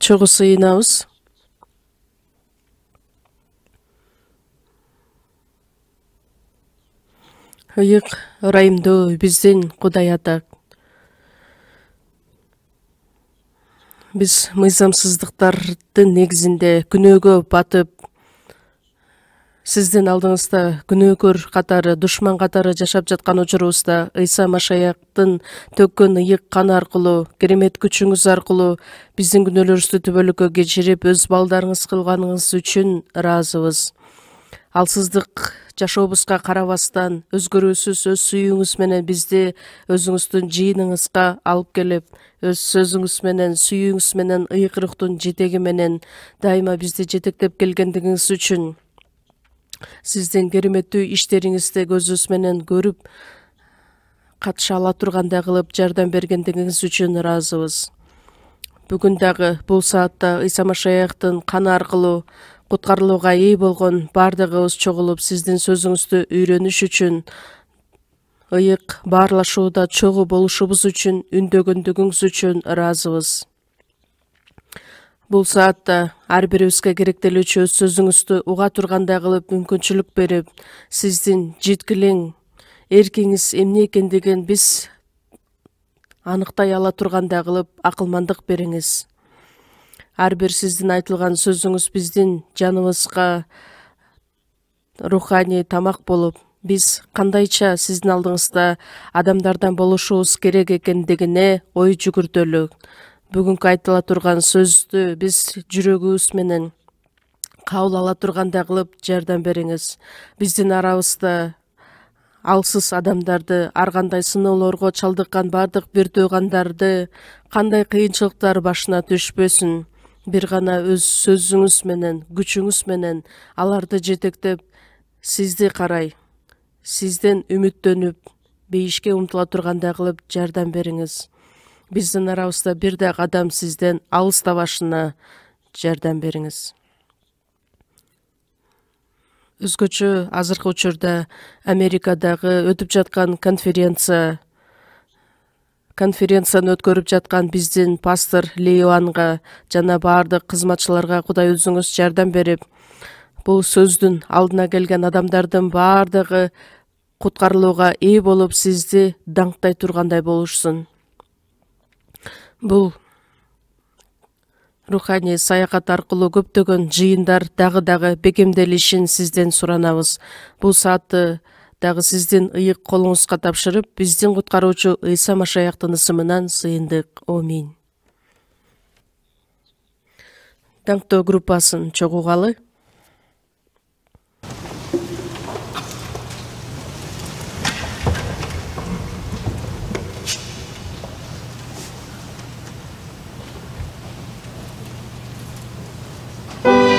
чогуу сыйынабыз. Ыйык ырайымдуу биздин Кудай Ата. Биз мыйзамсыздыктардын негизинде күнөөгө батып, сиздин алдыңызда күнөөкөр катары, душман катары жашап жаткан учурубузда Ыйса Машаяктын төккөн ыйык каны аркылуу, керемет күчүңүз аркылуу биздин күнөөлөрүбүздү түбөлүккө кечирип, өз балдарыңыз кылганыңыз үчүн ыраазыбыз. Алсыздык жашообузга карабастан, өзгөрүүсүз өз сүйүүңүз менен бизди өзүңүздүн жыйыныңызга алып келип, өз сөзүңүз менен, сүйүүңүз менен, ыйык рухтун жетеги менен дайыма бизди жетектеп келгендигиңиз үчүн, сиздин кереметтүү иштериңизди көзүбүз менен көрүп, катыша ала тургандай кылып жардам бергендигиңиз үчүн ыраазыбыз. Бүгүн дагы бул саатта Ыйса Машаяктын каны аркылуу куткарылууга ээ болгон бардыгыбыз чогулуп, сиздин сөзүңүздү үйрөнүш үчүн, ыйык баарлашууда чогуу болушубуз үчүн, үндөгөндүгүңүз үчүн ыраазыбыз. Бул саатта ар бирибизге керектелүүчү өз сөзүңүздү уга тургандай кылып мүмкүнчүлүк берип, сиздин жеткилең эркиңиз эмне экендигин биз аныктай ала тургандай кылып акылмандык бериңиз. Ар бир сиздин айтылган сөзүңүз биздин жаныбызга руханий тамак болуп, биз кандайча сиздин алдыңызда адамдардан болушубуз керек экендигине ой жүгүртөлү. Бүгүнкү айтыла турган сөздү биз жүрөгүбүз менен кабыл ала тургандай кылып жардам бериңиз. Биздин арабызда алсыз адамдарды, ар кандай сыноолорго чалдыккан бардык бир туугандарды кандай кыйынчылыктар башына түшпөсүн, бир гана өз сөзүңүз менен, күчүңүз менен аларды жетектеп, сизди карай, сизден үмүттөнүп, бейишке умтула тургандай кылып жардам бериңиз. Биздин арабызда бир да кадам сизден алыстабашына жардам бериңиз. Өзгөчө азыркы учурда Америкадагы өтүп жаткан конференцияны өткөрүп жаткан биздин пастор Леоанга жана баардык кызматчыларга Кудай өзүңүз жардам берип, бул сөздүн алдына келген адамдардын баардыгы куткарылууга ээ болуп, сизди даңктай тургандай болушсун. Бул руханий саякат аркылуу көптөгөн жыйындар дагы бекемделишин сизден суранабыз. Бул саатты дагы сиздин ыйык колуңузга тапшырып, биздин куткаруучу Ыйса Машаяктын ысымынан сыйындык. Аминь. Даңктоо группасын чогуугалы. Is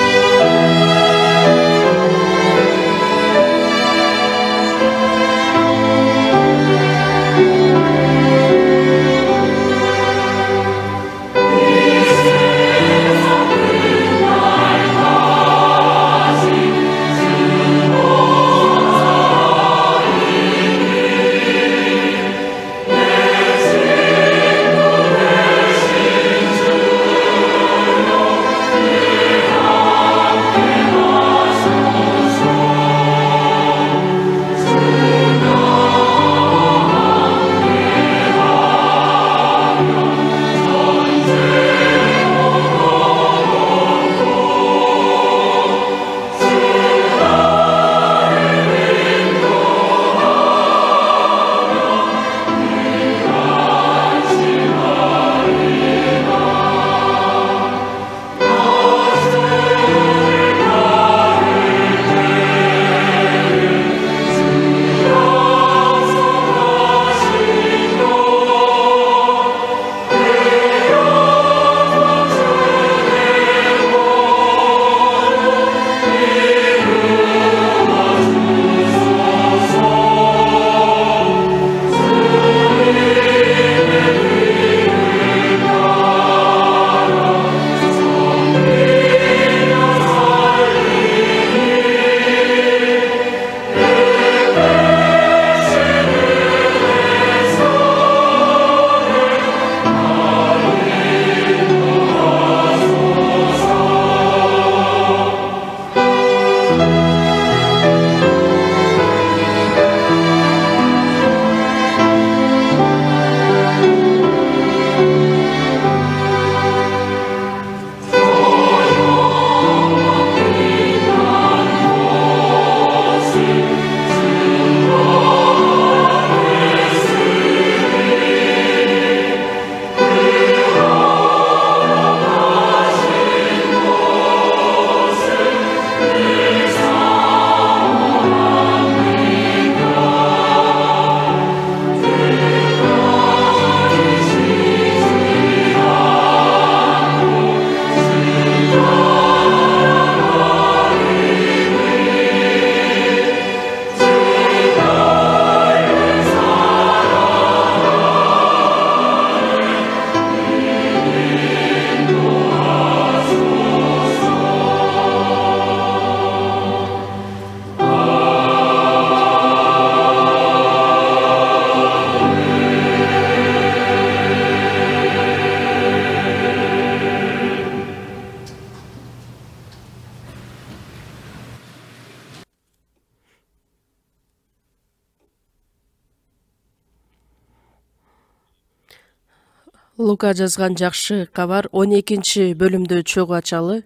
Лука жазган жакшы кабар 12-бөлүмдө чогуу ачалы.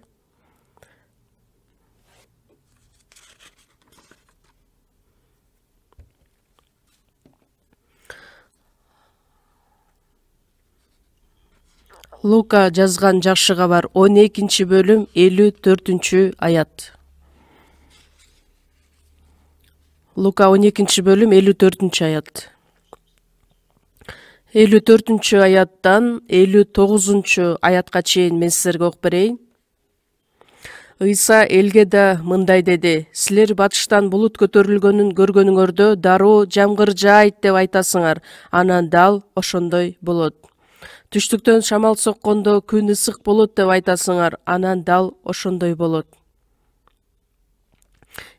Лука жазган жакшы кабар 12-бөлүм 54-аят. Лука 12-бөлүм 54-аят. 54-аяттан 59-аятка чейин мен силерге окуп берейин. Ыйса элге да мындай деди: силер батыштан булут көтөрүлгөнүн көргөнүңөрдө дароо жамгыр жаайт деп айтасыңар, анан дал ошондой болот. Түштүктөн шамал соккондо күн ысык болот деп айтасыңар, анан дал ошондой болот.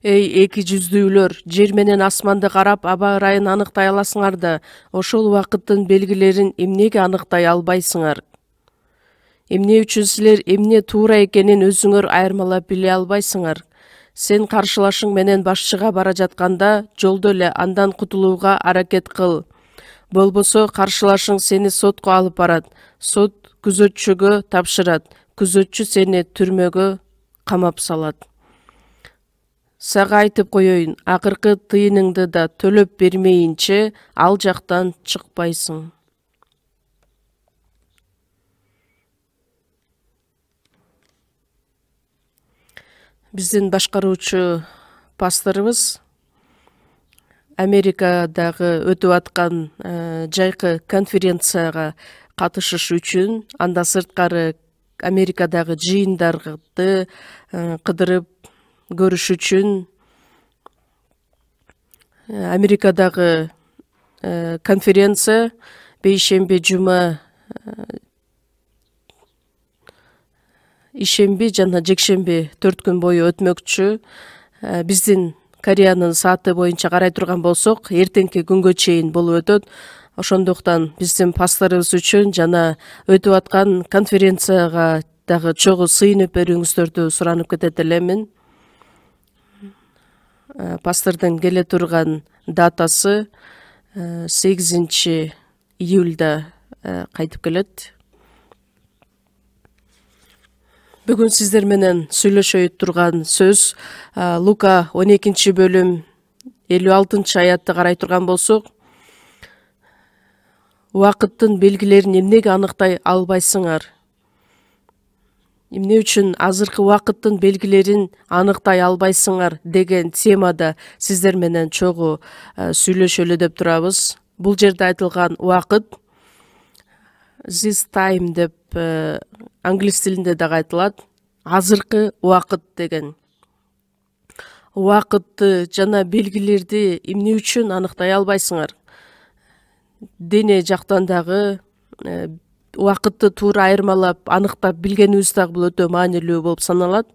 Эй эки жүздүүлөр, жер менен асманды карап аба ырайын аныктай аласыңар да, ошол убакыттын белгилерин эмнеге аныктай албайсыңар? Эмне үчүн силер эмне туура экенин өзүңөр айырмалап биле албайсыңар? Сен каршылашың менен башчыга бара жатканда, жолдо эле андан кутулууга аракет кыл. Болбосо каршылашың сени сотко алып барат. Сот күзөтчүгө тапшырат. Күзөтчү сени түрмөгө камап салат. Сага айтып коеюн, акыркы тыйыныңды да төлөп бермейинче ал жактан чыкпайсың. Биздин башкаруучу пасторубуз Америкадагы өтүп аткан жайкы конференцияга катышыш үчүн, анда сырткары Америкадагы жыйындарды кыдырып көрүш үчүн Америкадагы конференция бейшемби, жума, ишемби жана жекшемби 4 күн бою өтмөкчү. Биздин Кореянын сааты боюнча карай турган болсок, эртеңки күнгө чейин болуп өтөт. Ошондуктан биздин пасторубуз үчүн жана өтүп аткан конференцияга дагы чогуу сыйынып берүүңүздөрдү суранып кетет элемин. Пастордун келе турган датасы 8-июлда кайтып келет. Бүгүн сиздер менен сүйлөшө турган сөз Лука 12-бөлүм 56-аятты карай турган болсок, убакыттын белгилерин эмнеге аныктай албайсыңар? Эмне үчүн азыркы убакыттын белгилерин аныктай албайсыңар деген темада сиздер менен чогуу сүйлөшөлү деп турабыз. Бул жерде айтылган убакыт this time деп англис тилинде дагы айтылат. Азыркы убакыт деген. Убакытты жана белгилерди эмне үчүн аныктай албайсыңар? Дене жактан дагы убакытты туура айырмалап, аныктап билгенибиз дагы бул өтө маанилүү болуп саналат.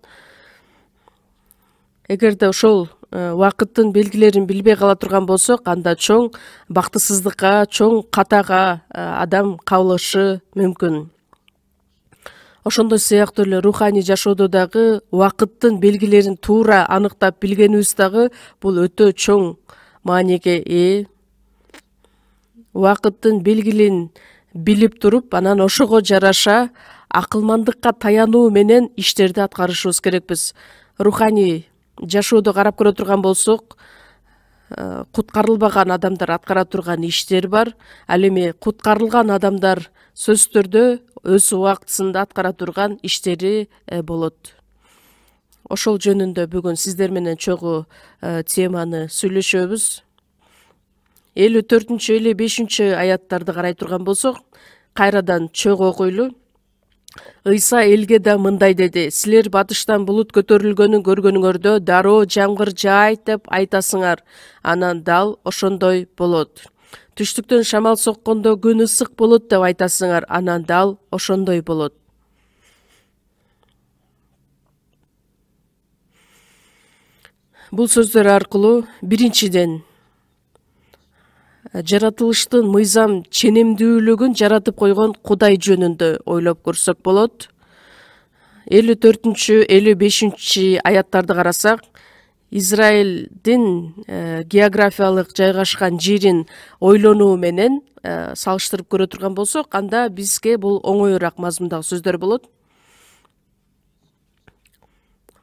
Эгерде ошол убакыттын белгилерин билбей кала турган болсок, анда чоң бактысыздыкка, чоң катага адам кабылышы мүмкүн. Ошондой сыяктуу эле руханий жашоодо дагы убакыттын белгилерин туура аныктап билгенибиз дагы бул өтө чоң мааниге ээ. Убакыттын белгилин билип туруп, анан ошого жараша акылмандыкка таянуу менен иштерди аткарышыбыз керекпиз. Руханий жашоодо карап көрө турган болсок, куткарылбаган адамдар аткара турган иштер бар. Ал эми куткарылган адамдар сөзсүз түрдө өз убактысында аткара турган иштери болот. Ошол жөнүндө бүгүн сиздер менен чогуу теманы сүйлөшөбүз. 54-55 карай турган болсок, кайрадан чогуу окуйлу. Ыйса элге да мындай деди: силер батыштан булут көтөрүлгөнүн көргөнүңөрдө дароо жамгыр жаайт деп айтасыңар, анан дал ошондой болот. Түштүктөн шамал соккондо күн ысык болот деп айтасыңар, анан дал ошондой болот. Бул сөздөр аркылуу биринчиден жаратылыштын мыйзам ченемдүүлүгүн жаратып койгон Кудай жөнүндө ойлоп көрсөк болот. 54-55 аяттарды карасак, Израилдин географиялык жайгашкан жерин ойлонуу менен салыштырып көрө турган болсок, анда бизге бул оңоюраак мазмундагы сөздөр болот.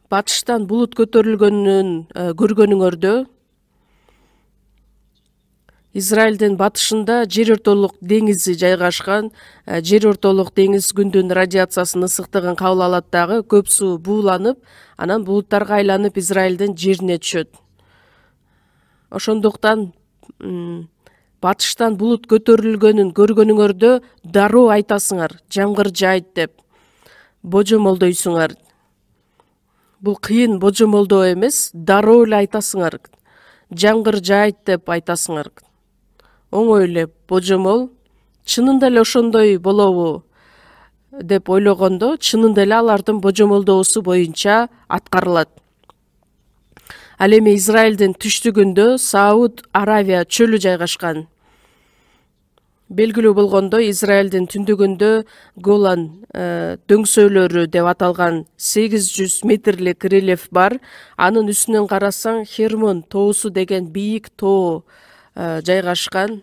Батыштан булут көтөрүлгөнүн көргөнүңөрдө Израилдин батышында Жер ортолук деңизи жайгашкан. Жер ортолук деңиз күндүн радиациясынын ысыктыгын кабыл алат дагы, көп суу бууланып, анан булуттарга айланып Израилдин жерине түшөт. Ошондуктан батыштан булут көтөрүлгөнүн көргөнүңөрдө дароо айтасыңар, жамгыр жаайт деп божомолдойсуңар. Бул кыйын божомолдоо эмес, дароо эле айтасыңар. Жамгыр жаайт деп айтасыңар. Оңой эле божомол. Чынында эле ошондой болобу деп ойлогондо, чынында эле алардын божомолдоосу боюнча аткарылат. Ал эми Израилдин түштүгүндө Сауд Аравия чөлү жайгашкан. Белгилүү болгондой, Израилдин түндүгүндө Голан дөңсөөлөрү деп аталган 800 метрлик рельеф бар. Анын үстүнөн карасаң, Хермон тоосу деген бийик тоо жайгашкан.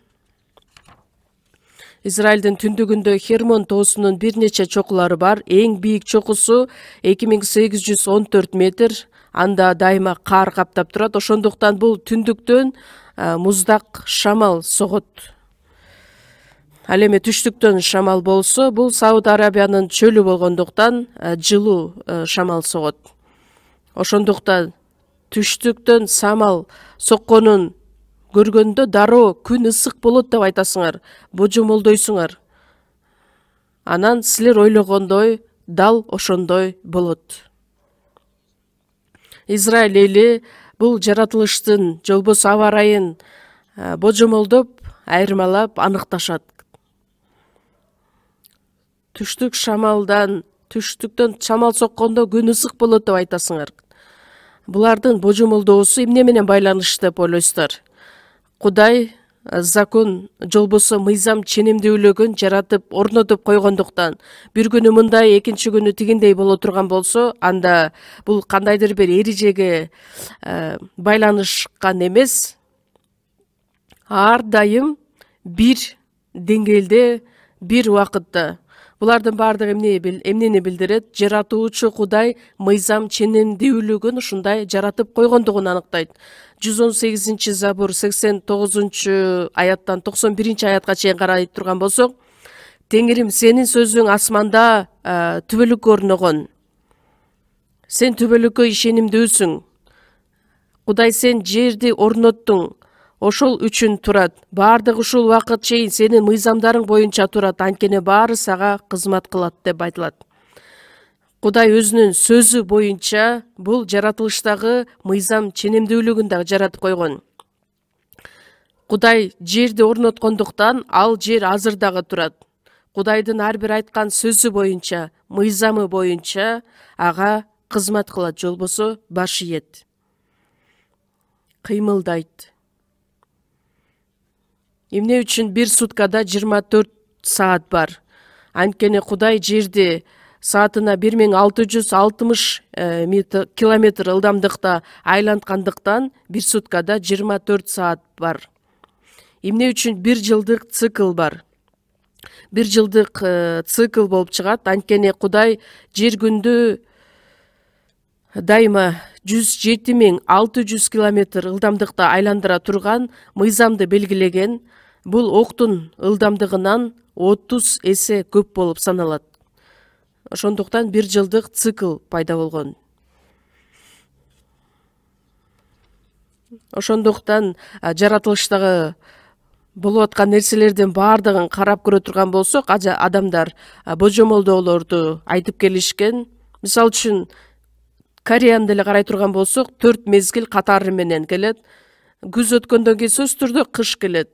Израилдин түндүгүндө Хермон тоосунун бир нече чокулары бар. Эң бийик чокусу 2814 метр. Анда дайыма кар каптап турат. Ошондуктан бул түндүктөн муздак шамал согот. Ал эми түштүктөн шамал болсо, бул Сауд Арабиянын чөлү болгондуктан жылуу шамал согот. Ошондуктан түштүктөн шамал сокконун көргөндө дароо күн ысык болот деп айтасыңар, божомолдойсуңар. Анан силер ойлогондой дал ошондой болот. Израиль эли бул жаратылыштын же болбосо аба ырайын божомолдоп, айырмалап аныкташат. Түштүктөн шамал соккондо күн ысык болот деп айтасыңар. Булардын божомолдоосу эмне менен байланыштуу деп ойлойсуздар? Кудай закон же болбосо мыйзам ченемдүүлүгүн жаратып, орнотуп койгондуктан, бир күнү мындай, экинчи күнү тигиндей боло турган болсо, анда бул кандайдыр бир эрежеге байланышкан эмес. Ар дайым бир деңгээлде, бир убакытта. Булардын баардыгы эмнени билдирет? Жаратуучу Кудай мыйзам ченемдүүлүгүн ушундай жаратып койгондугун аныктайт. 118 Забур 89 аяттан 91 аятка чейин карай турган болсок, Теңирим, сенин сөзүң асманда түбөлүккө орногон. Сен түбөлүккө ишенимдүүсүң. Кудай, сен жерди орноттуң. Ошол үчүн турат. Баардык ушул убакыт чейин сенин мыйзамдарың боюнча турат. Анткени баары сага кызмат кылат деп айтылат. Кудай өзүнүн сөзү боюнча бул жаратылыштагы мыйзам ченемдүүлүгүн дагы жаратып койгон. Кудай жерди орноткондуктан ал жер азыр дагы турат. Кудайдын ар бир айткан сөзү боюнча, мыйзамы боюнча ага кызмат кылат, же болбосо баш ийет. Кыймылдайт. Эмне үчүн бир суткада 24 саат бар? Анткени Кудай жерди саатына 1660 километр ылдамдыкта айланткандыктан бир суткада 24 саат бар. Эмне үчүн бир жылдык цикл бар? Бир жылдык цикл болуп чыгат. Анткени Кудай жер күндү дайыма 107.600 километр ылдамдыкта айландыра турган мыйзамды белгилеген. Бул октун ылдамдыгынан 30 эсе көп болуп саналат. Ошондуктан бир жылдык цикл пайда болгон. Ошондуктан жаратылыштагы болуп аткан нерселердин баардыгын карап көрө турган болсок, адамдар божомолдоолорду айтып келишкен. Мисалы үчүн, Кореяны деле карай турган болсок, 4 мезгил катары менен келет. Күз өткөндөн кийин сөзсүз түрдө кыш келет.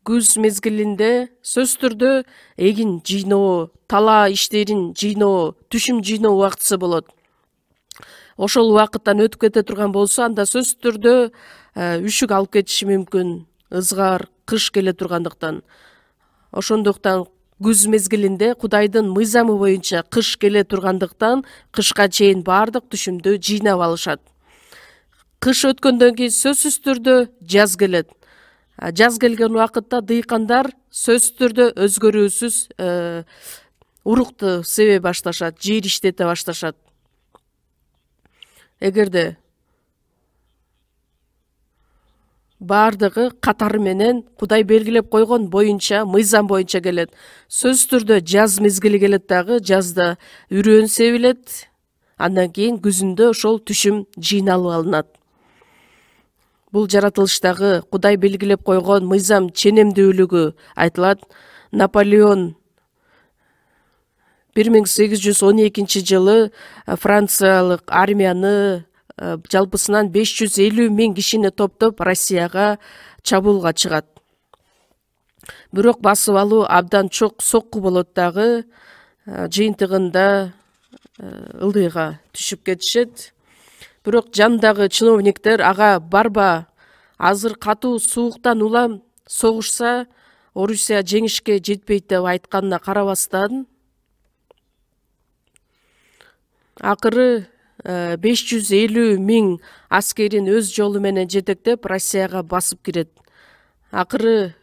Күз мезгилинде сөзсүз түрдө эгин жыйноо, тала иштерин жыйноо, түшүм жыйноо убактысы болот. Ошол убакыттан өтүп кете турган болсо, анда сөзсүз түрдө үшүк алып кетиши мүмкүн. Ызгар, кыш келе тургандыктан. Ошондуктан күз мезгилинде Кудайдын мыйзамы боюнча кыш келе тургандыктан кышка чейин баардык түшүмдү жыйнап алышат. кыш өткөндөн кийин сөзсүз түрдө жаз келет. Жаз келген убакытта дыйкандар сөзсүз түрдө өзгөрүүсүз урукту себе башташат, жер иштете башташат. Эгерде баардыгы катары менен Кудай белгилеп койгон боюнча, мыйзам боюнча келет. Сөзсүз түрдө жаз мезгили келет дагы, жазда үрөөн себилет. Андан кийин күзүндө ошол түшүм жыйналып алынат. Бул жаратылыштагы Кудай белгилеп койгон мыйзам ченемдүүлүгү айтылат. Наполеон 1812 жылы Франциялык армияны жалпысынан 550 000 кишини топтоп Россияга чабуулга чыгат. Бирок басып алуу абдан чок сокку болот дагы, жыйынтыгында ылдыйга түшүп кетишет. Бирок жандагы чиновниктер ага барба, азыр катуу сууктан улам согушса Орусия жеңишке жетпейт деп айтканына карабастан, акыры 550 000 аскерин өз жолу менен жетектеп Россияга басып кирет. Акыры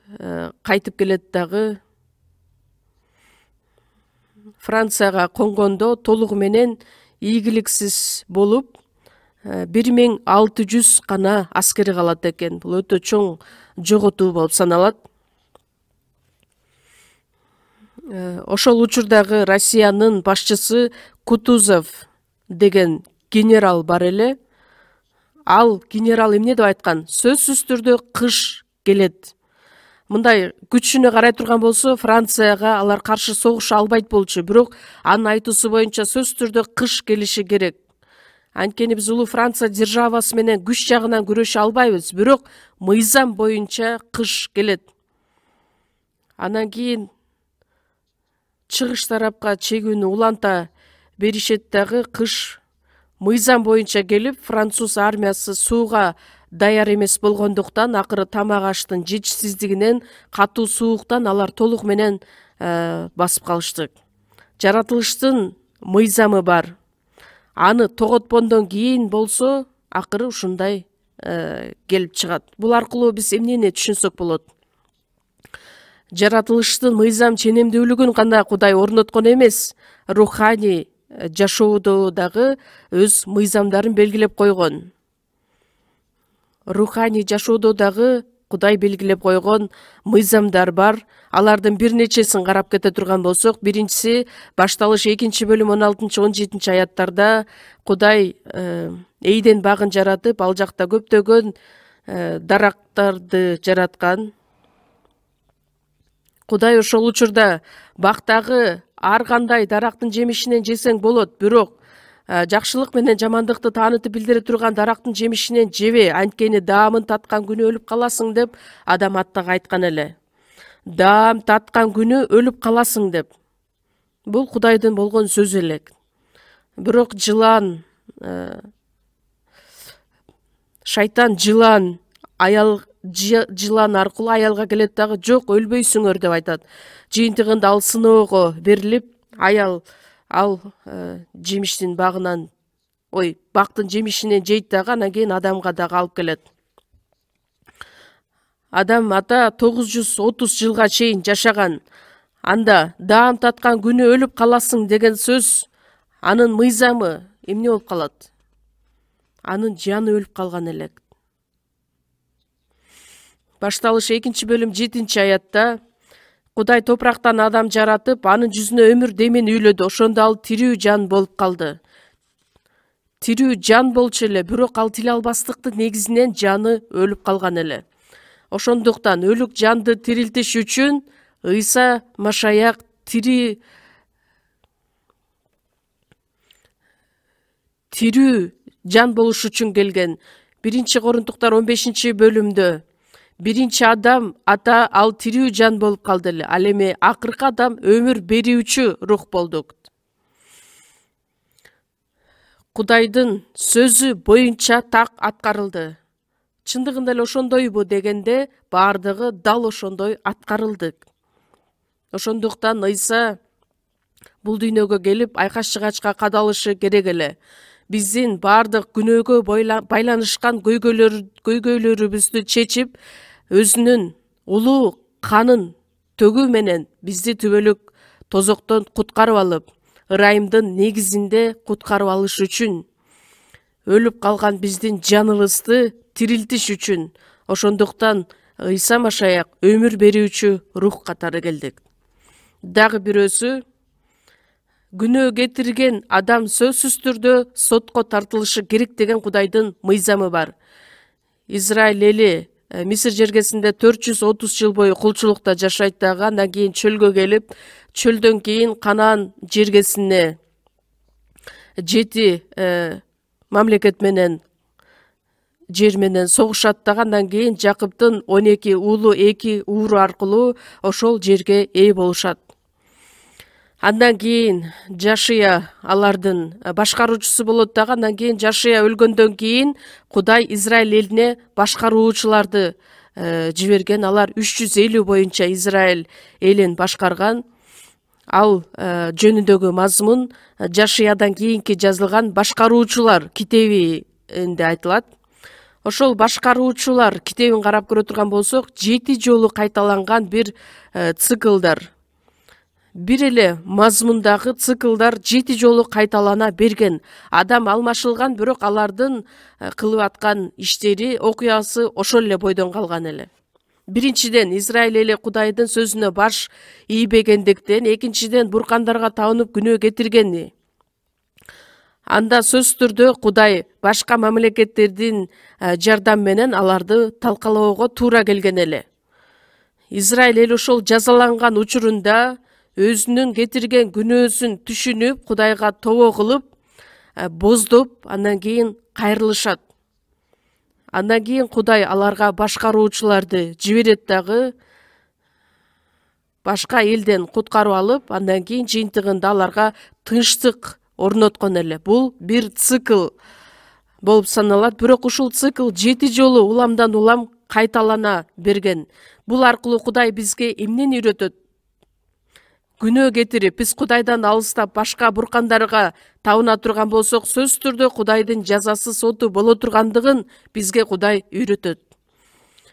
кайтып келет дагы Францияга конгондо толугу менен ийгиликсиз болуп 1600 гана аскери калат экен. Бул өтө чоң жоготуу болуп саналат. Ошол учурдагы Россиянын башчысы Кутузов деген генерал бар эле. Ал генерал эмне деп айткан? Сөзсүз түрдө кыш келет. Мындай күчүнө карай турган болсо, Францияга алар каршы согуша албайт болчу, бирок анын айтуусу боюнча сөзсүз түрдө кыш келиши керек. Анткени биз улуу Франция державасы менен күч жагынан күрөшө албайбыз, бирок мыйзам боюнча кыш келет. Андан кийин чыгыш тарапка чегүүнү уланта беришет дагы, кыш мыйзам боюнча келип, француз армиясы сууга даяр эмес болгондуктан, акыры тамак аштын жетишсиздигинен, катуу сууктан алар толугу менен басып калышты. Жаратылыштын мыйзамы бар. Аны тоготпондон кийин болсо, акыры ушундай келип чыгат. Бул аркылуу биз эмнени түшүнсөк болот? Жаратылыштын мыйзам ченемдүүлүгүн гана Кудай орноткон эмес, руханий жашоодо дагы өз мыйзамдарын белгилеп койгон. Руханий жашоодо дагы Кудай белгилеп койгон мыйзамдар бар. Алардын бир нечесин карап кете турган болсок, биринчиси башталыш 2-бөлүм 16-17 аяттарда Кудай Эйден багын жаратып, ал жакта көптөгөн дарактарды жараткан. Кудай ошол учурда бактагы ар кандай дарактын жемишинен жесең болот, бирок жакшылык менен жамандыкты таанытып билдире турган дарактын жемишинен жебе, анткени даамын таткан күнү өлүп каласың деп Адам аттага айткан эле. Даам таткан күнү өлүп каласың деп. Бул Кудайдын болгон сөзү эле. Бирок шайтан жылан аркылуу аялга келет дагы, жок, өлбөйсүңөр деп айтат. Жыйынтыгында ал сыноого берилип, аял ал жемиштин бактын жемишинен жейт дагы, анан кийин Адамга дагы алып келет. Адам ата 930 жылга чейин жашаган. Анда даам таткан күнү өлүп каласың деген сөз, анын мыйзамы эмне болуп калат? Анын жаны өлүп калган эле. Башталыш 2-бөлүм 7-аятта Кудай топурактан адам жаратып, анын жүзүнө өмүр демин үйлөдү. Ошондо ал тирүү жан болуп калды. Тирүү жан болчу эле, бирок ал тиле албастыктын негизинен жаны өлүп калган эле. Ошондуктан өлүк жанды тирилтиш үчүн Ыйса Машаяк тирүү жан болуш үчүн келген. 1-Корунтуктар 15-бөлүмдө биринчи адам ата ал тирүү жан болуп калды эле. Ал эми акыркы адам өмүр берүүчү рух болду. Кудайдын сөзү боюнча так аткарылды. Чындыгында эле ошондойбу дегенде, баардыгы дал ошондой аткарылды. Ошондуктан Ыйса бул дүйнөгө келип, айкаш-чыгачка кадалышы керек эле. биздин баардык күнөөгө байланышкан көйгөйлөрүбүздү чечип, өзүнүн улуу канын төгүү менен бизди түбөлүк тозоктон куткарып алып, ырайымдын негизинде куткарып алыш үчүн, өлүп калган биздин жаныбызды тирилтиш үчүн, ошондуктан Ыйса Машаяк өмүр берүүчү рух катары келдик. Дагы бирөөсү, күнөө кетирген адам сөзсүз түрдө сотко тартылышы керек деген Кудайдын мыйзамы бар. Израиль эли Мисир жергесинде 430 жыл бою кулчулукта жашайт дагы, андан кийин чөлгө келип, чөлдөн кийин Канаан жергесине 7 мамлекет менен жер менен согушат дагы, андан кийин Жакыптын 12 уулу 2 ууру аркылуу ошол жерге ээ болушат. Андан кийин Жашия алардын башкаруучусу болот дагы, андан кийин Жашия өлгөндөн кийин Кудай Израиль элине башкаруучуларды жиберген. Алар 350 боюнча Израиль элин башкарган. Ал жөнүндөгү мазмун Жашиядан кийинки жазылган башкаруучулар китебинде айтылат. Ошол башкаруучулар китебин карап көрө турган болсок, 7 жолу кайталанган бир циклдар. Бир эле мазмундагы циклдар 7 жолу кайталана берген. Адам алмашылган, бирок алардын кылып аткан иштери, окуясы ошол эле бойдон калган эле. Биринчиден, Израиль эли Кудайдын сөзүнө баш ийбегендиктен, экинчиден, буркандарга табынып күнөө кетиргени. Анда сөз түрдө Кудай башка мамлекеттердин жардам менен аларды талкалоого туура келген эле. Израиль эли ошол жазаланган учурунда өзүнүн кетирген күнөөсүн түшүнүп, Кудайга тобо кылып, боздоп, андан кийин кайрылышат. Андан кийин Кудай аларга башкаруучуларды жиберет дагы, башка элден куткарып алып, андан кийин жыйынтыгында аларга тынчтык орноткон эле. Бул бир цикл болуп саналат, бирок ушул цикл 7 жолу уламдан улам кайталана берген. Бул аркылуу Кудай бизге эмнени үйрөтөт? Күнөө кетирип, биз Кудайдан алыстап башка буркандарга табына турган болсок, сөз түрдө Кудайдын жазасы, соту боло тургандыгын бизге Кудай үйрөтөт.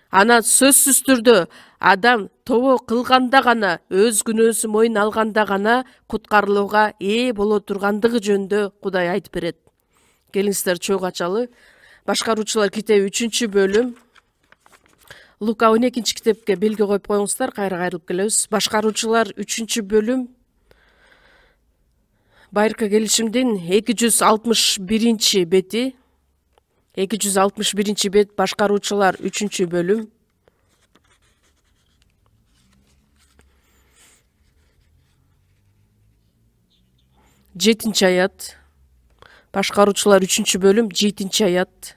Ана сөзсүз түрдө адам тобо кылганда гана, өз күнөөсүн мойнуна алганда гана куткарылууга ээ боло тургандыгы жөнүндө Кудай айтып берет. Келиңиздер чогуу ачалы. Башкаруучулар китеби 3-бөлүм. Лука 12-китепке белги коюп коюңуздар, кайра кайрылып келебиз. Башкаруучулар 3-бөлүм. Байыркы келишимдин 261 бети. 261 бет, башкаруучулар 3-бөлүм. Жетинчи аят. Башкаруучулар 3-бөлүм, 7-аят.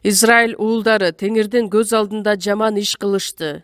Израиль уулдары Теңирдин көз алдында жаман иш кылышты.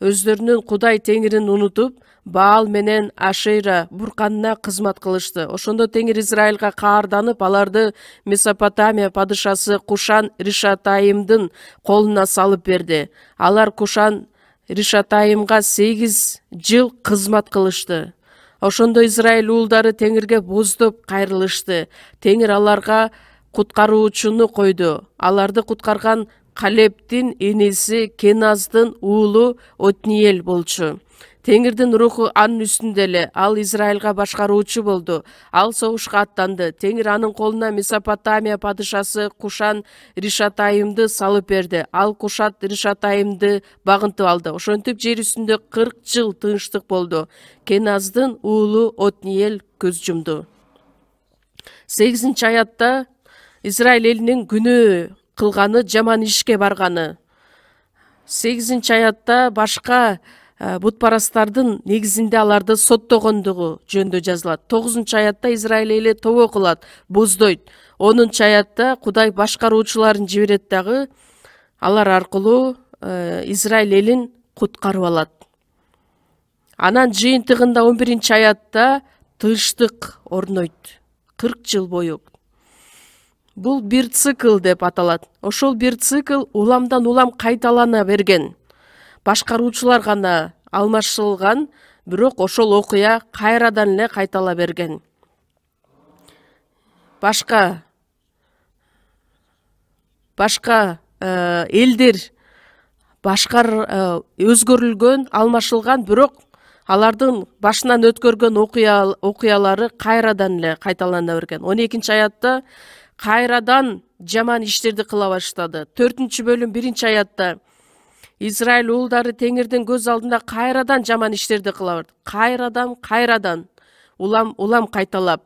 Өздөрүнүн Кудай Теңирин унутуп, Баал менен Ашейра бурканына кызмат кылышты. Ошондо Теңир Израилга каарданып, аларды Месопотамия падышасы Кушан Ришатайымдын колуна салып берди. Алар Кушан Ришатайымга 8 жыл кызмат кылышты. Ошондо Израиль уулдары Теңирге боздоп кайрылышты. Теңир аларга куткаруучуну койду. Аларды куткарган Калептин энеси Кеназдын уулу Отниел болчу. Теңирдин руху анын үстүндө эле. Ал Израилга башкаруучу болду. Ал согушка аттанды. Теңир анын колуна Месопотамия падышасы Кушан Ришатайымды салып берди. Ал Кушат Ришатайымды багынтып алды. Ошентип жер үстүндө 40 жыл тынчтык болду. Кеназдын уулу Отниел көз жумду. 8-аятта Израиль элинин күнөө кылганы, жаман ишке барганы. 8-аятта башка бутпарастардын негизинде аларды соттогондугу жөнүндө жазылат. 9-аятта Израиль эли тобо кылат, боздойт. 10-аятта Кудай башкаруучуларын жиберет дагы, алар аркылуу Израиль элин куткарып алат. Анан жыйынтыгында 11-аятта тынчтык орнойт. 40 жыл бою. Бул бир цикл деп аталат. Ошол бир цикл уламдан улам кайталана берген. Башкаруучулар гана алмашылган, бирок ошол окуя кайрадан эле кайтала берген. башка элдер башкар өзгөрүлгөн, алмашылган, бирок алардын башынан өткөргөн окуялары кайрадан эле кайталана берген. 12-аятта кайрадан жаман иштерди кыла баштады. 4-бөлүм 1-аятта Израиль уулдары Теңирдин көз алдында кайрадан жаман иштерди кыла берди. Кайрадан улам кайталап.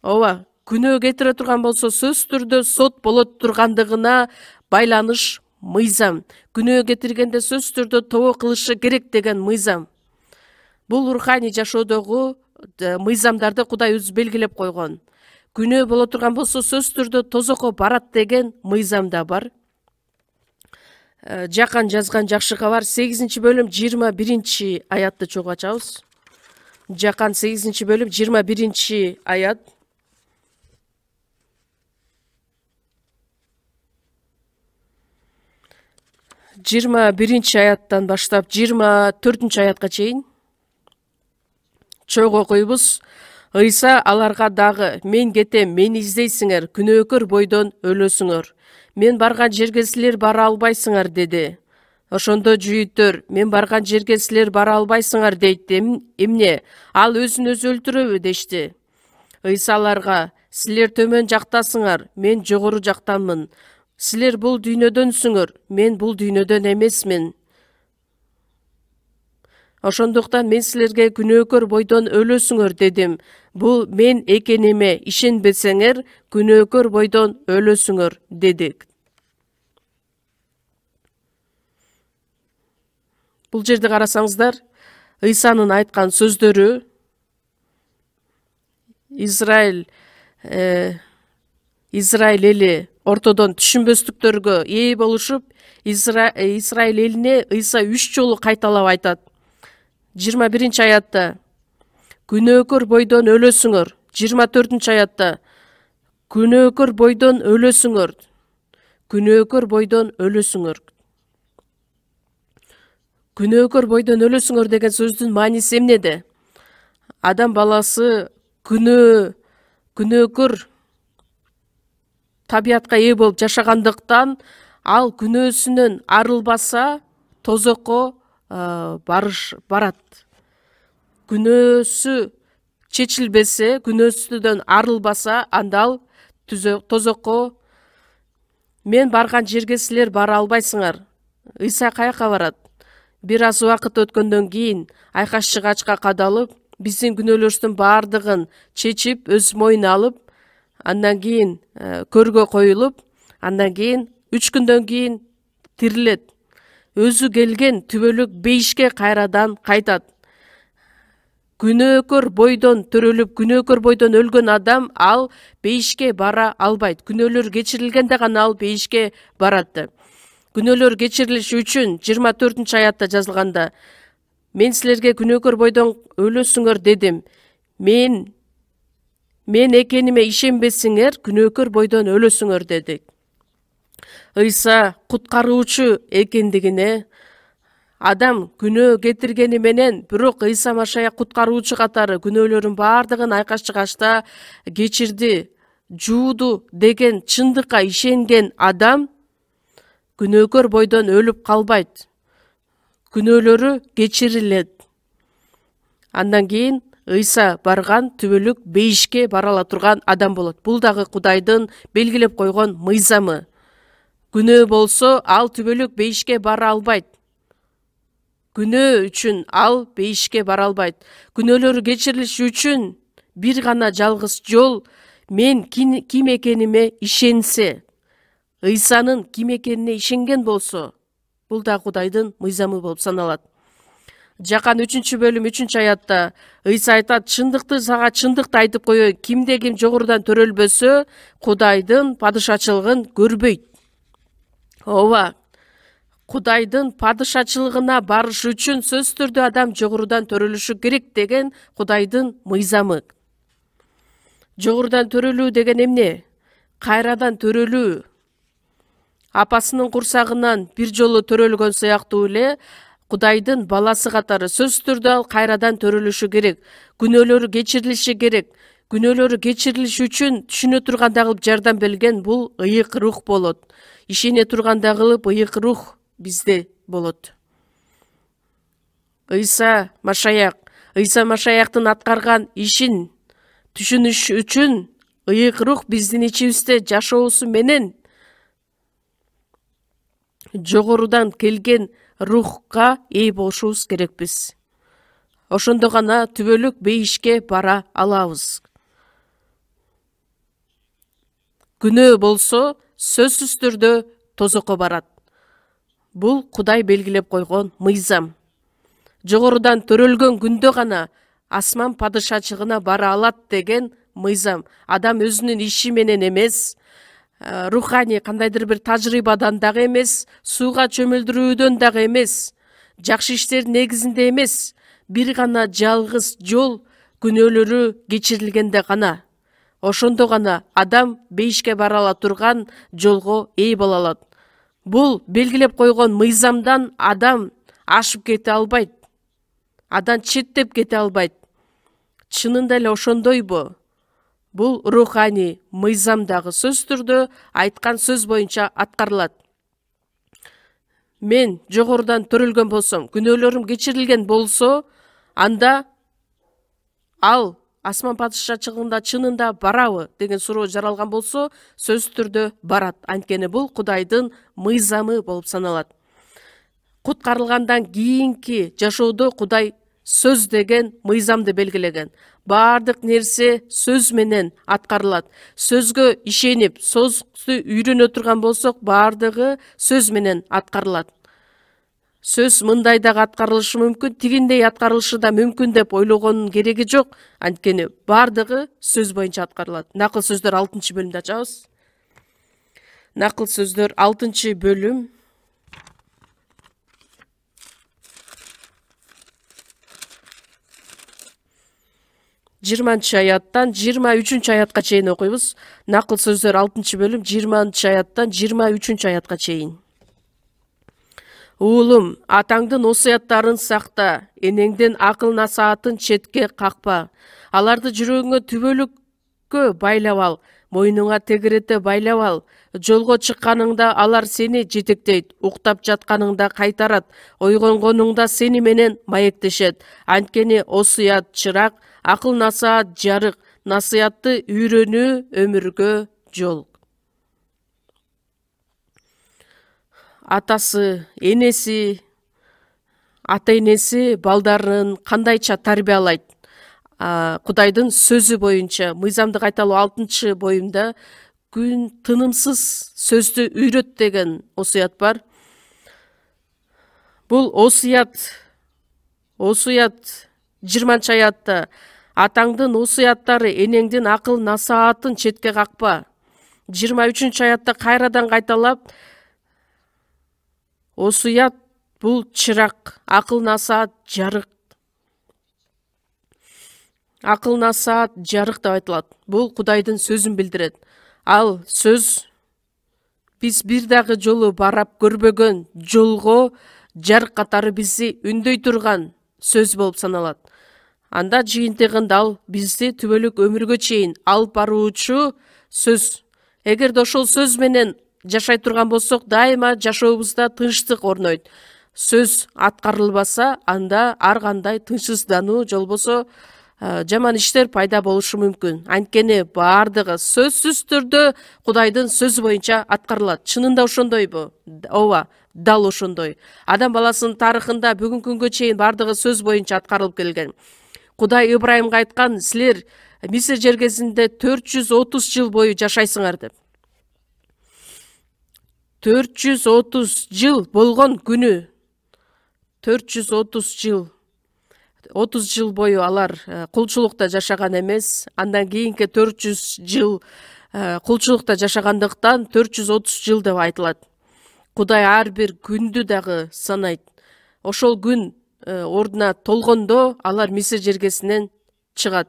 Ооба, күнөө кетире турган болсо сөзсүз түрдө сот болот тургандыгына байланыш мыйзам. Күнөө кетиргенде сөзсүз түрдө тобо кылышы керек деген мыйзам. Бул руханий жашоодогу мыйзамдарды Кудай өзү белгилеп койгон. Күнөө боло турган болсо сөзсүз түрдө тозокко барат деген мыйзам да бар. Жакан жазган жакшы кабар 8-бөлүм 21-аятты чогуу ачабыз. Жакан 8-бөлүм 21-аят. Аяттан баштап 24-аятка чейин чогуу окуйбуз. Ыйса аларга дагы: мен кетем, мени издейсиңер, күнөөкөр бойдон өлөсүңөр. Мен барган жерге силер бара албайсыңар деди. Ошондо жүйүттөр: мен барган жерге силер бара албайсыңар дейт. Эмне? Ал өзүн өзү өлтүрөбү дешти. Ыйса аларга: силер төмөн жактасыңар, мен жогору жактанмын. Силер бул дүйнөдөнсүңөр, мен бул дүйнөдөн эмесмин. Ошондуктан мен силерге күнөөкөр бойдон өлөсүңөр дедим. Бул мен экениме ишенбесеңер, күнөөкөр бойдон өлөсүңөр дедик. Бул жерде карасаңыздар, Ыйсанын айткан сөздөрү Израиль эли ортодон түшүнбөстүктөргө ээ болушуп, Израиль элине Ыйса 3 жолу кайталап айтат. 21-аятта күнөөкөр бойдон өлөсүңөр. 24-аятта күнөөкөр бойдон өлөсүңөр. Күнөөкөр бойдон өлөсүңөр. Күнөөкөр бойдон өлөсүңөр деген сөздүн мааниси эмнеде? Адам баласы күнөөкөр табиятка ээ болуп жашагандыктан ал күнөөсүнөн арылбаса тозокко барат. Күнөөсү чечилбесе, күнөөсүдөн арылбаса, анда ал тозокко мен барган жерге силер бара албайсыңар. Ыйса каяка барат? Бир аз убакыт өткөндөн кийин айкаш-чыгачка кадалып, биздин күнөөлөрүбүздүн баардыгын чечип, өз мойнуна алып, андан кийин көргө коюлуп, андан кийин 3 күндөн кийин тирилет. Өзү келген түбөлүк бейишке кайрадан кайтат. Күнөөкөр бойдон төрөлүп, күнөөкөр бойдон өлгөн адам ал бейишке бара албайт. Күнөөлөр кечирилгенде гана ал бейишке барат. Күнөөлөр кечирилиши үчүн 24-аятта жазылганда: мен силерге күнөөкөр бойдон өлөсүңөр дедим. Мен экениме ишенбесиңер, күнөөкөр бойдон өлөсүңөр дедик. Ыйса куткаруучу экендигине, адам күнөө кетиргени менен, бирок Ыйса Машая куткаруучу катары күнөөлөрүн баардыгын айкаш-чыгачта кечирди, жууду деген чындыкка ишенген адам күнөөкөр бойдон өлүп калбайт. Күнөөлөрү кечирилет. Андан кийин Ыйса барган түбөлүк бейишке бара ала турган адам болот. Бул дагы Кудайдын белгилеп койгон мыйзамы. Күнөө болсо, ал түбөлүк бейишке бара албайт. Күнөө үчүн ал бейишке бара албайт. Күнөөлөрү кечирилиши үчүн бир гана жалгыз жол: мен ким экениме ишенсе. Ыйсанын ким экенине ишенген болсо, бул да Кудайдын мыйзамы болуп саналат. Жакан 3-бөлүм 3-аятта Ыйса айтат: чындыкты сага чындыкты айтып коеюн, кимде ким жогорудан төрөлбөсө, Кудайдын падышачылыгын көрбөйт. Ооба, Кудайдын падышачылыгына барыш үчүн сөзсүз түрдө адам жогорудан төрөлүшү керек деген Кудайдын мыйзамы. Жогорудан төрөлүү деген эмне? Кайрадан төрөлүү. Апасынын курсагынан бир жолу төрөлгөн сыяктуу эле Кудайдын баласы катары сөзсүз түрдө ал кайрадан төрөлүшү керек. Күнөөлөрү кечирилиши керек. күнөөлөрү кечирилиши үчүн түшүнө тургандай кылып жардам берген бул ыйык рух болот. Ишене тургандай кылып ыйык рух бизде болот. Ыйса Машаяктын аткарган ишин түшүнүш үчүн ыйык рух биздин ичибизде жашоосу менен жогорудан келген рухка ээ болушубуз керекпиз. Ошондо гана түбөлүк бейишке бара алабыз. Күнөө болсо сөзсүз түрдө тозокко барат. Бул Кудай белгилеп койгон мыйзам. Жогорудан төрөлгөн күндө гана асман падышачылыгына бара алат деген мыйзам. Адам өзүнүн иши менен эмес, руханий кандайдыр бир тажрыйбадан дагы эмес, сууга чөмүлдүрүүдөн дагы эмес, жакшы иштердин негизинде эмес, бир гана жалгыз жол күнөөлөрү кечирилгенде гана. Ошондо гана адам бейишке бара ала турган жолго ээ боло алат. Бул белгилеп койгон мыйзамдан адам ашып кете албайт. Адам четтеп кете албайт. Чынында эле ошондойбу? Бул руханий мыйзам дагы сөз түрдө айткан сөз боюнча аткарылат. Мен жогорудан төрөлгөн болсом, күнөөлөрүм кечирилген болсо, анда ал асман падышачылыгында чынында барабы деген суроо жаралган болсо, сөз түрдө барат. Анткени бул Кудайдын мыйзамы болуп саналат. Куткарылгандан кийинки жашоодо Кудай сөз деген мыйзамды белгилеген. Бардык нерсе сөз менен аткарылат. Сөзгө ишенип, сөздү үйрөнө турган болсок, бардыгы сөз менен аткарылат. Сөз мындай дагы аткарылышы мүмкүн, тигиндей аткарылышы да мүмкүн деп ойлогонун кереги жок. Анткени бардыгы сөз боюнча аткарылат. Накыл сөздөр 6-бөлүмдө ачабыз. Накыл сөздөр 6-бөлүм. 20-аяттан 23-аятка чейин окуйбуз. Накыл сөздөр 6-бөлүм 20-аяттан 23-аятка чейин. Уулум, атаңдын осуяттарын сакта, энеңдин акыл насаатын четке какпа. Аларды жүрөгүңө түбөлүккө байлап ал, мойнуңа тегерете байлап ал. Жолго чыкканыңда алар сени жетектейт, уктап жатканыңда кайтарат, ойгонгонуңда сени менен маектешет. Анткени осуят чырак, акыл насаат жарык, насыятты үйрөнүү өмүргө жол. Атасы, энеси, ата-энеси балдарын кандайча тарбиялайт? Кудайдын сөзү боюнча, мыйзамды кайталоо 6-боюмда күн тынымсыз сөздү үйрөт деген осуят бар. Бул осуят 20-аятта атаңдын осуяттары энеңдин акыл насаатын четке какпа. 23-аятта кайрадан кайталап, осуят бул чырак, акыл насаат жарык. Акыл насаат жарык деп айтылат. Бул Кудайдын сөзүн билдирет. Ал сөз биз бир дагы жолу барап көрбөгөн жолго жарык катары бизди үндөй турган сөз болуп саналат. Анда жыйынтыгында ал бизди түбөлүк өмүргө чейин алып баруучу сөз. Эгерде ошол сөз менен жашай турган болсок, дайыма жашообузда тынчтык орнойт. Сөз аткарылбаса, анда ар кандай тынчсыздануу, болбосо жаман иштер пайда болушу мүмкүн. Анткени бардыгы сөзсүз түрдө Кудайдын сөзү боюнча аткарылат. Чынында ошондойбу? Ооба, дал ошондой. Адам баласынын тарыхында бүгүнкү күнгө чейин бардыгы сөз боюнча аткарылып келген. Кудай Ибрайымга айткан, силер Мисир жергесинде 430 жыл бою жашайсыңар деп. 430 жыл болгон күнү. 430 жыл. 30 жыл бою алар кулчулукта жашаган эмес, андан кийинки 400 жыл кулчулукта жашагандыктан 430 жыл деп айтылат. Кудай ар бир күндү дагы санайт. Ошол күн ордуна толгондо алар Мисир жергесинен чыгат.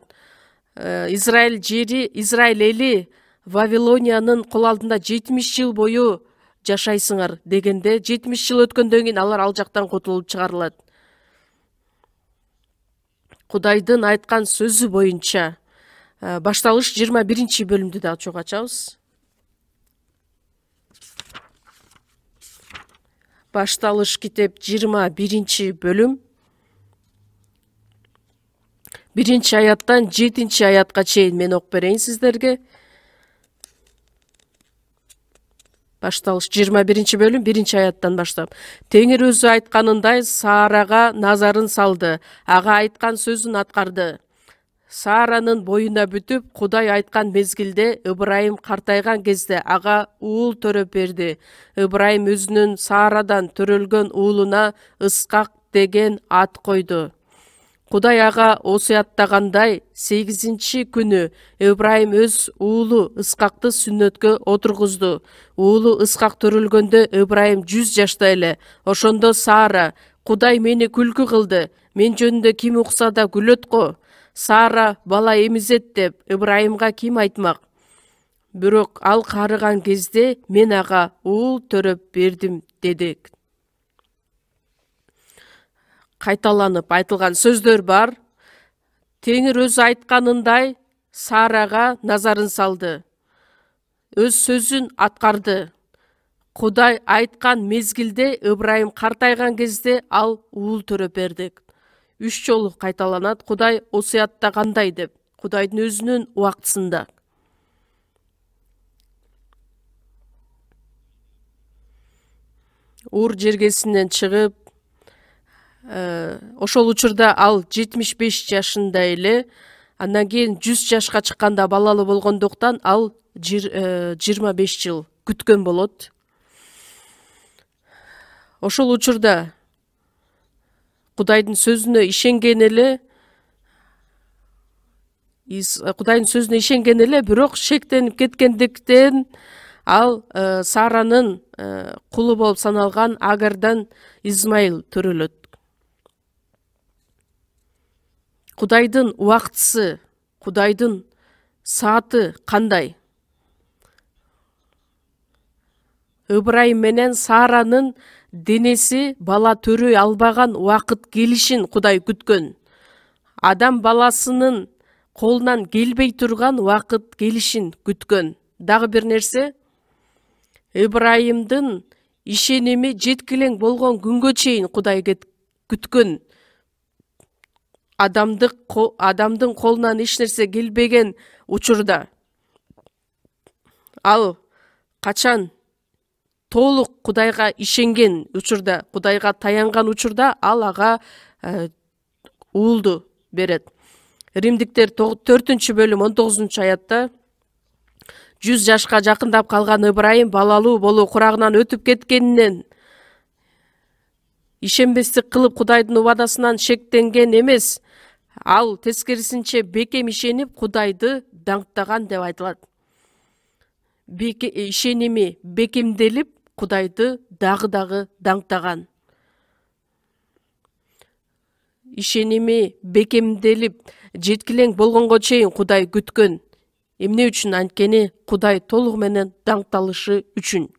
Израиль эли Вавилониянын кол алдында 70 жыл бою жашайсыңар дегенде, 70 жыл өткөндөн кийин алар ал жактан кутулуп чыгарылат. Кудайдын айткан сөзү боюнча Башталыш 21 бөлүмдү да чогуу ачабыз. Башталыш китеп 21 бөлүм. 1-аяттан 7-аятка чейин мен окуп берейин сиздерге. Башталыш 21 бөлүм 1-аяттан баштап. Теңир өзү айтканындай Саарага назарын салды, ага айткан сөзүн аткарды. Сааранын боюна бүтүп, Кудай айткан мезгилде Ыбрайым картайган кезде ага уул төрөп берди. Ыбрайым өзүнүн Саарадан төрөлгөн уулуна Ыскак деген ат койду. Кудай ага осуяттагандай 8-күнү Ыбрайым өз уулу Ыскакты сүннөткө отургузду. Уулу Ыскак төрөлгөндө Ыбрайым 100 жашта эле. Ошондо Саара: Кудай мени күлкү кылды, мен жөнүндө ким укса да күлөт го. Саара бала эмизет деп Ыбрайымга ким айтмак? Бирок ал карыган кезде мен ага уул төрөп бердим деди. Кайталанып айтылган сөздөр бар. Теңир өзү айтканындай Саарага назарын салды. Өз сөзүн аткарды. Кудай айткан мезгилде Ыбрайым картайган кезде ал уул төрөп берди. 3 жолу кайталанат. Кудай осуяттагандай деп. Кудайдын өзүнүн убактысында. Ур жергесинен чыгып, ошол учурда ал 75 жашында эле, андан кийин 100 жашка чыкканда балалуу болгондуктан ал 25 жыл күткөн болот. Ошол учурда Кудайдын сөзүнө ишенген эле, бирок шектенип кеткендиктен ал Сааранын кулу болуп саналган Агардан Измаил төрөлөт. Кудайдын убактысы, Кудайдын сааты кандай? Ыбрайым менен Сааранын денеси бала төрөй албаган убакыт келишин Кудай күткөн. Адам баласынын колунан келбей турган убакыт келишин күткөн. Дагы бир нерсе, Ыбрайымдын ишеними жеткилең болгон күнгө чейин Кудай күткөн. Адамдын колунан эч нерсе келбеген учурда ал качан толук Кудайга ишенген учурда, Кудайга таянган учурда ал ага уулду берет. Римдиктер 4 бөлүм 19-аятта 100 жашка жакындап калган Ыбрайым балалуу болуу курагынан өтүп кеткенинен ишенбестик кылып Кудайдын убадасынан шектенген эмес, ал тескерисинче бекем ишенип Кудайды даңктаган деп айтылат. Ишеними бекемделип Кудайды дагы даңктаган. Ишеними бекемделип жеткилең болгонго чейин Кудай күткөн. Эмне үчүн? Анткени Кудай толугу менен даңкталышы үчүн.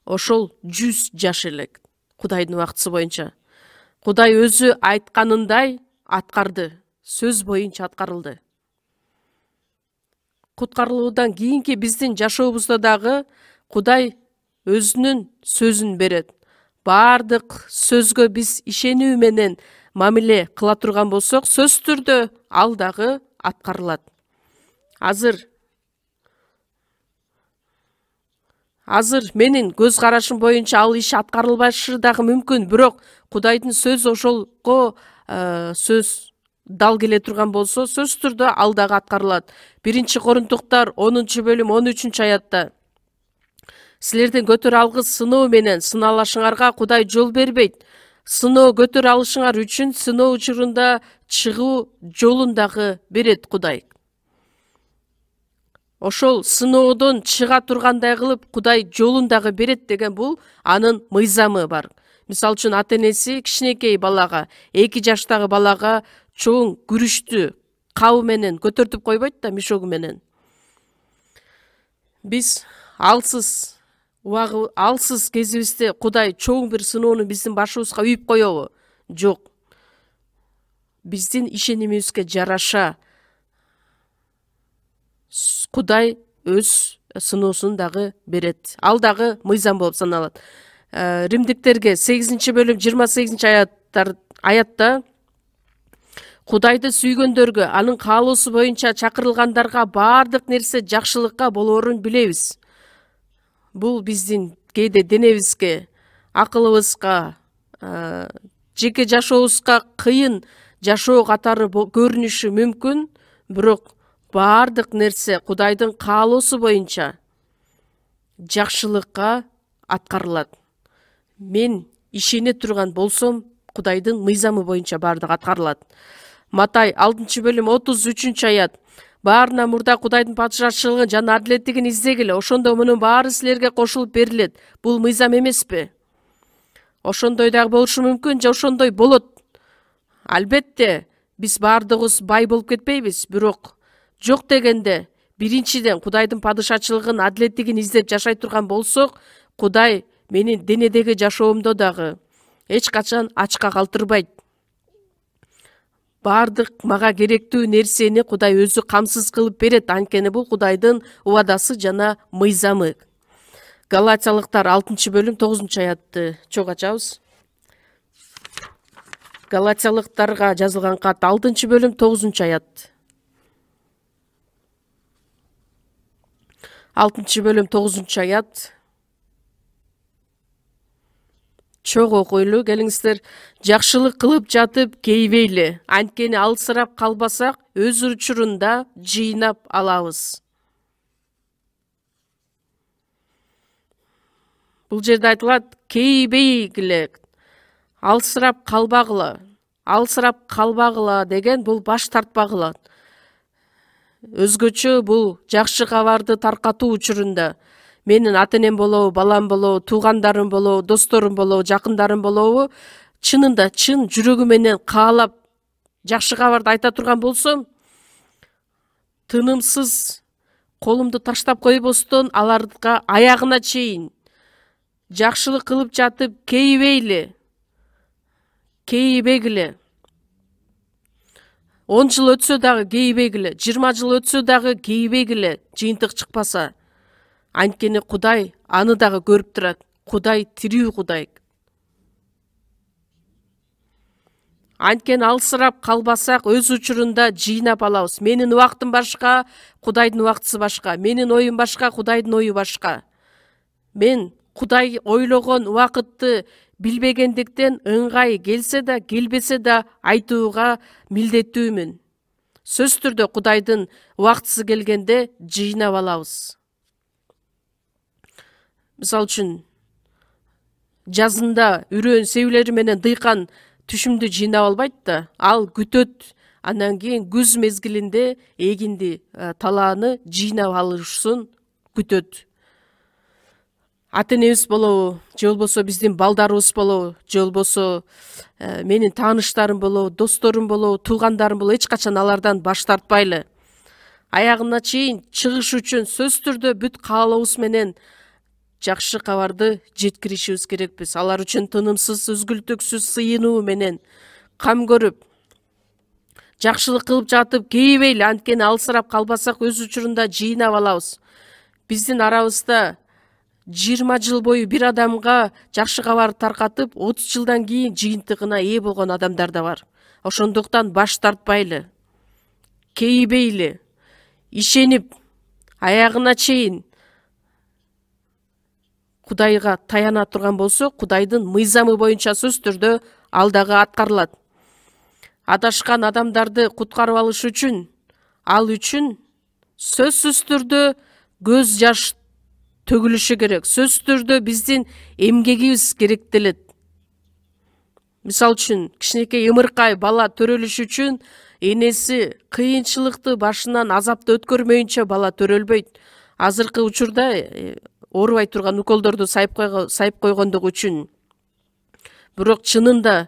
Ошол 100 жаш элек Кудайдын убактысы боюнча. Кудай өзү айтканындай аткарды, сөз боюнча аткарылды. Куткарылуудан кийинки биздин жашообузда дагы Кудай өзүнүн сөзүн берет. Бардык сөзгө биз ишенүү менен мамиле кыла турган болсок, сөз түрдө ал дагы аткарылат. Азыр менин көз карашым боюнча ал иш аткарылбашы дагы мүмкүн, бирок Кудайдын сөзү ошолго сөз дал келе турган болсо, сөз түрдө ал дагы аткарылат. 1-Корунтуктар 10 бөлүм 13-аятта: Силердин көтөрө алгыс сыноо менен сыналашыңарга Кудай жол бербейт. Сыноо көтөрө алышыңар үчүн сыноо учурунда чыгуу жолун дагы берет Кудай. Ошол сыноодон чыга тургандай кылып Кудай жолун дагы берет деген бул анын мыйзамы бар. Мисалы үчүн ата-энеси кичинекей балага, 2 жаштагы балага чоң күрүчтү кабы менен көтөртүп койбойт да, мишогу менен. Биз алсыз кезибизде Кудай чоң бир сыноону биздин башыбызга үйүп коебу? Жок. Биздин ишенимибизге жараша Кудай өз сыноосун дагы берет. Ал дагы мыйзам болуп саналат. Римдиктерге 8-бөлүм 28-аятта Кудайды сүйгөндөргө, анын каалоосу боюнча чакырылгандарга баардык нерсе жакшылыкка болоорун билебиз. Бул биздин кээде денебизге, акылыбызга, жеке жашообузга кыйын жашоо катары көрүнүшү мүмкүн, бирок баардык нерсе Кудайдын каалоосу боюнча жакшылыкка аткарылат. Мен ишене турган болсом, Кудайдын мыйзамы боюнча баардыгы аткарылат. Матай 6-бөлүм 33-аят. Баарынан мурда Кудайдын падышачылыгын жана адилеттигин издегиле, ошондо мунун баары силерге кошулуп берилет. Бул мыйзам эмеспи? Ошондой дагы болушу мүмкүн, же ошондой болот. Албетте, биз баардыгыбыз бай болуп кетпейбиз, бирок жок дегенде, биринчиден Кудайдын падышачылыгын, адилеттигин издеп жашай турган болсок, Кудай менин денедеги жашоомдо дагы эч качан ачка калтырбайт. Баардык мага керектүү нерсени Кудай өзү камсыз кылып берет, анткени бул Кудайдын убадасы жана мыйзамы. Галатиялыктар 6-бөлүм 9-аятты чогуу ачабыз. Галатиялыктарга жазылган кат 6-бөлүм 9-аят. 6-бөлүм 9-аят. Чогуу окуйлу, келиңиздер. Жакшылык кылып жатып кейбейли, анткени алсырап калбасак, өз учурунда жыйнап алабыз. Бул жерде айтылат, кейбейгиле, алсырап калбагыла. Алсырап калбагыла деген бул баш тартпагыла. Өзгөчө бул жакшы кабарды таркатуу учурунда менин ата-энем болобу, балам болобу, туугандарым болобу, досторум болобу, жакындарым болобу, чынында чын жүрөгү менен каалап жакшы кабарды айта турган болсом, тынымсыз колумду таштап койбостон аларга аягына чейин жакшылык кылып жатып кейбейли, кейбегиле. 10 жыл өтсө дагы кейбегиле, 20 жыл өтсө дагы кейбегиле, жыйынтык чыкпаса. Анткени Кудай аны дагы көрүп турат. Кудай тирүү Кудай. Анткени алсырап калбасак, өз учурунда жыйнап алабыз. Менин убактым башка, Кудайдын убактысы башка. Менин оюм башка, Кудайдын ою башка. Мен Кудай ойлогон убакытты билбегендиктен ыңгай келсе да, келбесе да айтууга милдеттүүмүн. Сөз түрдө Кудайдын убактысы келгенде жыйнап алабыз. Мисалы үчүн, жазында үрөөн себилери менен дыйкан түшүмдү жыйнап албайт да, ал күтөт. Андан кийин күз мезгилинде эгинди талааны жыйнап алышсын күтөт. Ата-энебиз болобу, же болбосо биздин балдарыбыз болобу, же болбосо менин тааныштарым болобу, досторум болобу, туугандарым болобу, эч качан алардан баш тартпайлы. Аягына чейин чыгыш үчүн сөз түрдө бүт каалообуз менен жакшы кабарды жеткиришибиз керекпиз. Алар үчүн тынымсыз, үзгүлтүксүз сыйынуу менен кам көрүп, жакшылык кылып жатып кейбейли, анткени алсырап калбасак, өз учурунда жыйнап алабыз. Биздин арабызда 20 жыл бою бир адамга жакшы кабарды таркатып, 30 жылдан кийин жыйынтыгына ээ болгон адамдар да бар. Ошондуктан баш тартпайлы, кейбейли, ишенип, аягына чейин Кудайга таяна турган болсо, Кудайдын мыйзамы боюнча сөз түрдө ал дагы аткарылат. Адашкан адамдарды куткарып алыш үчүн, ал үчүн сөзсүз түрдө көз жаш төгүлүшү керек. Сөз түрдө биздин эмгегибиз керектелет. Мисалы үчүн, кичинекей ымыркай бала төрөлүш үчүн энеси кыйынчылыкты башынан азапты өткөрмөйүнчө бала төрөлбөйт. Азыркы учурда оорубай турган уколдорду сайып койгондугу үчүн. Бирок чынында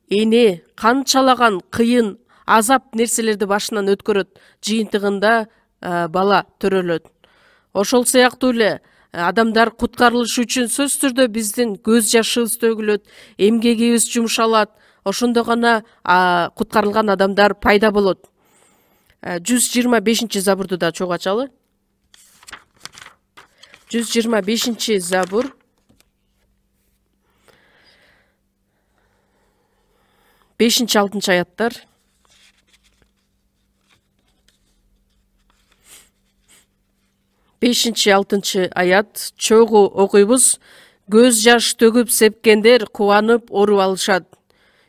эне канчалаган кыйын азап нерселерди башынан өткөрөт, жыйынтыгында бала төрөлөт. Ошол сыяктуу эле адамдар куткарылыш үчүн сөз түрдө биздин көз жашыбыз төгүлөт, эмгегибиз жумшалат. Ошондо гана куткарылган адамдар пайда болот. 125 забурду да чогуу ачалы. 125 забур 5-6 аяттар. 5-6 аят. Чогуу окуйбуз. Көз жаш төгүп сепкендер кубанып оруп алышат.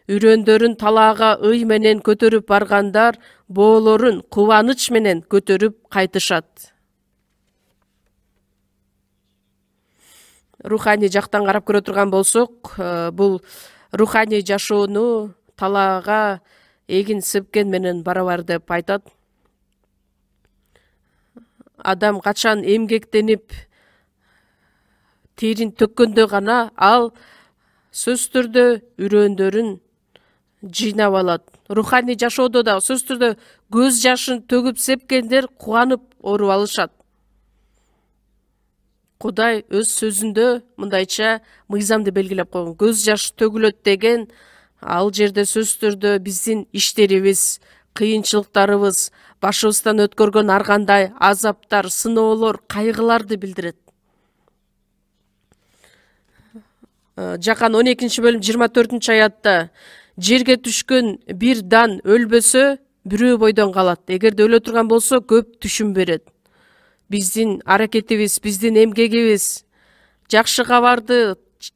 Үрөндөрүн талаага ый менен көтөрүп баргандар боолорун кубаныч менен көтөрүп кайтышат. Руханий жактан карап көрө турган болсок, бул руханий жашоону талаага эгин сепкен менен барабар деп айтат. Адам качан эмгектенип терин төккөндө гана ал сөзсүз түрдө үрөндөрүн жыйнап алат. Руханий жашоодо да сөзсүз түрдө көз жашын төгүп сепкендер кубанып оруп алышат. Кудай өз сөзүндө мындайча мыйзамды белгилеп койгон. Көз жаш төгүлөт деген ал жерде сөзсүз түрдө биздин иштерибиз, кыйынчылыктарыбыз, башыбыздан өткөргөн ар кандай азаптар, сыноолор, кайгыларды билдирет. Жакан 12-бөлүм 24 аятта жерге түшкөн бир дан өлбөсө, бирөө бойдон калат. Эгерде өлө турган болсо, көп түшүм берет. Биздин аракетибиз, биздин эмгегибиз жакшы кабарды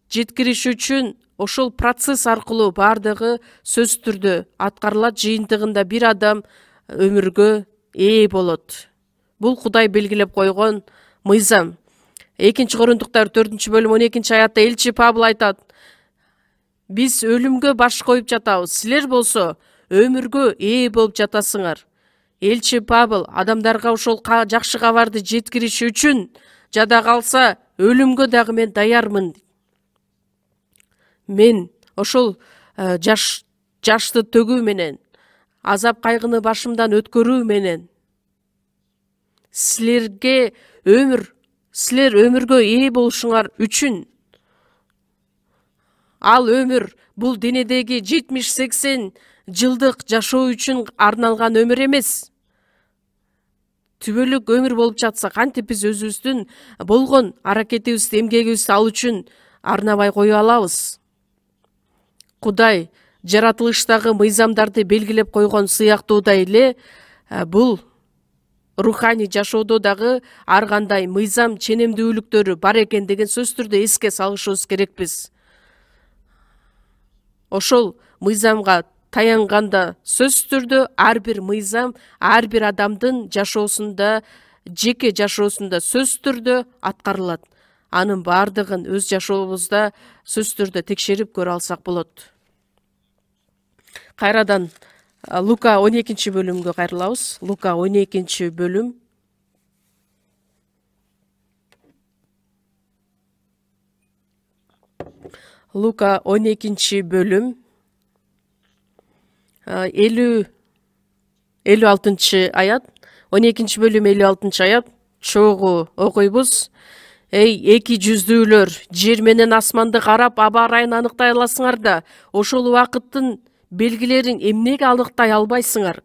жеткириш үчүн ошол процесс аркылуу бардыгы сөзсүз түрдө аткарылат. Жыйынтыгында бир адам өмүргө ээ болот. Бул Кудай белгилеп койгон мыйзам. 2-Корундуктар 4-бөлүм 12 аятта элчи Павыл айтат: биз өлүмгө баш коюп жатабыз, силер болсо өмүргө ээ болуп жатасыңар. Элчи Павыл адамдарга ошол жакшы кабарды жеткириш үчүн жада калса өлүмгө дагы мен даярмын. Мен ошол жашты төгүү менен, азап кайгыны башымдан өткөрүү менен силер өмүргө ээ болушуңар үчүн, ал өмүр бул денедеги 70-80 жылдык жашоо үчүн арналган өмүр эмес. Түбөлүк өмүр болуп жатса, кантип биз өзүбүздүн болгон аракетибизди, эмгегибизди ал үчүн арнабай кое алабыз? Кудай жаратылыштагы мыйзамдарды белгилеп койгон сыяктуудай эле бул руханий жашоодо дагы ар кандай мыйзам ченемдүүлүктөрү бар экендигин сөзсүз түрдө эске салышыбыз керекпиз. Ошол мыйзамга таянганда сөзсүз түрдө ар бир мыйзам ар бир адамдын жашоосунда, жеке жашоосунда сөзсүз түрдө аткарылат. Анын бардыгын өз жашообузда сөзсүз түрдө текшерип көрө алсак болот. Кайрадан Лука 12-бөлүмгө кайрылабыз. Лука 12-бөлүм. Лука 12-бөлүм 56 аят. 12-бөлүм 56 аят. Чогуу окуйбуз. Эй, эки жүздүүлөр, жер менен асманды карап аба ырайын аныктай аласыңар да, ошол убакыттын белгилерин эмнеге аныктай албайсыңар?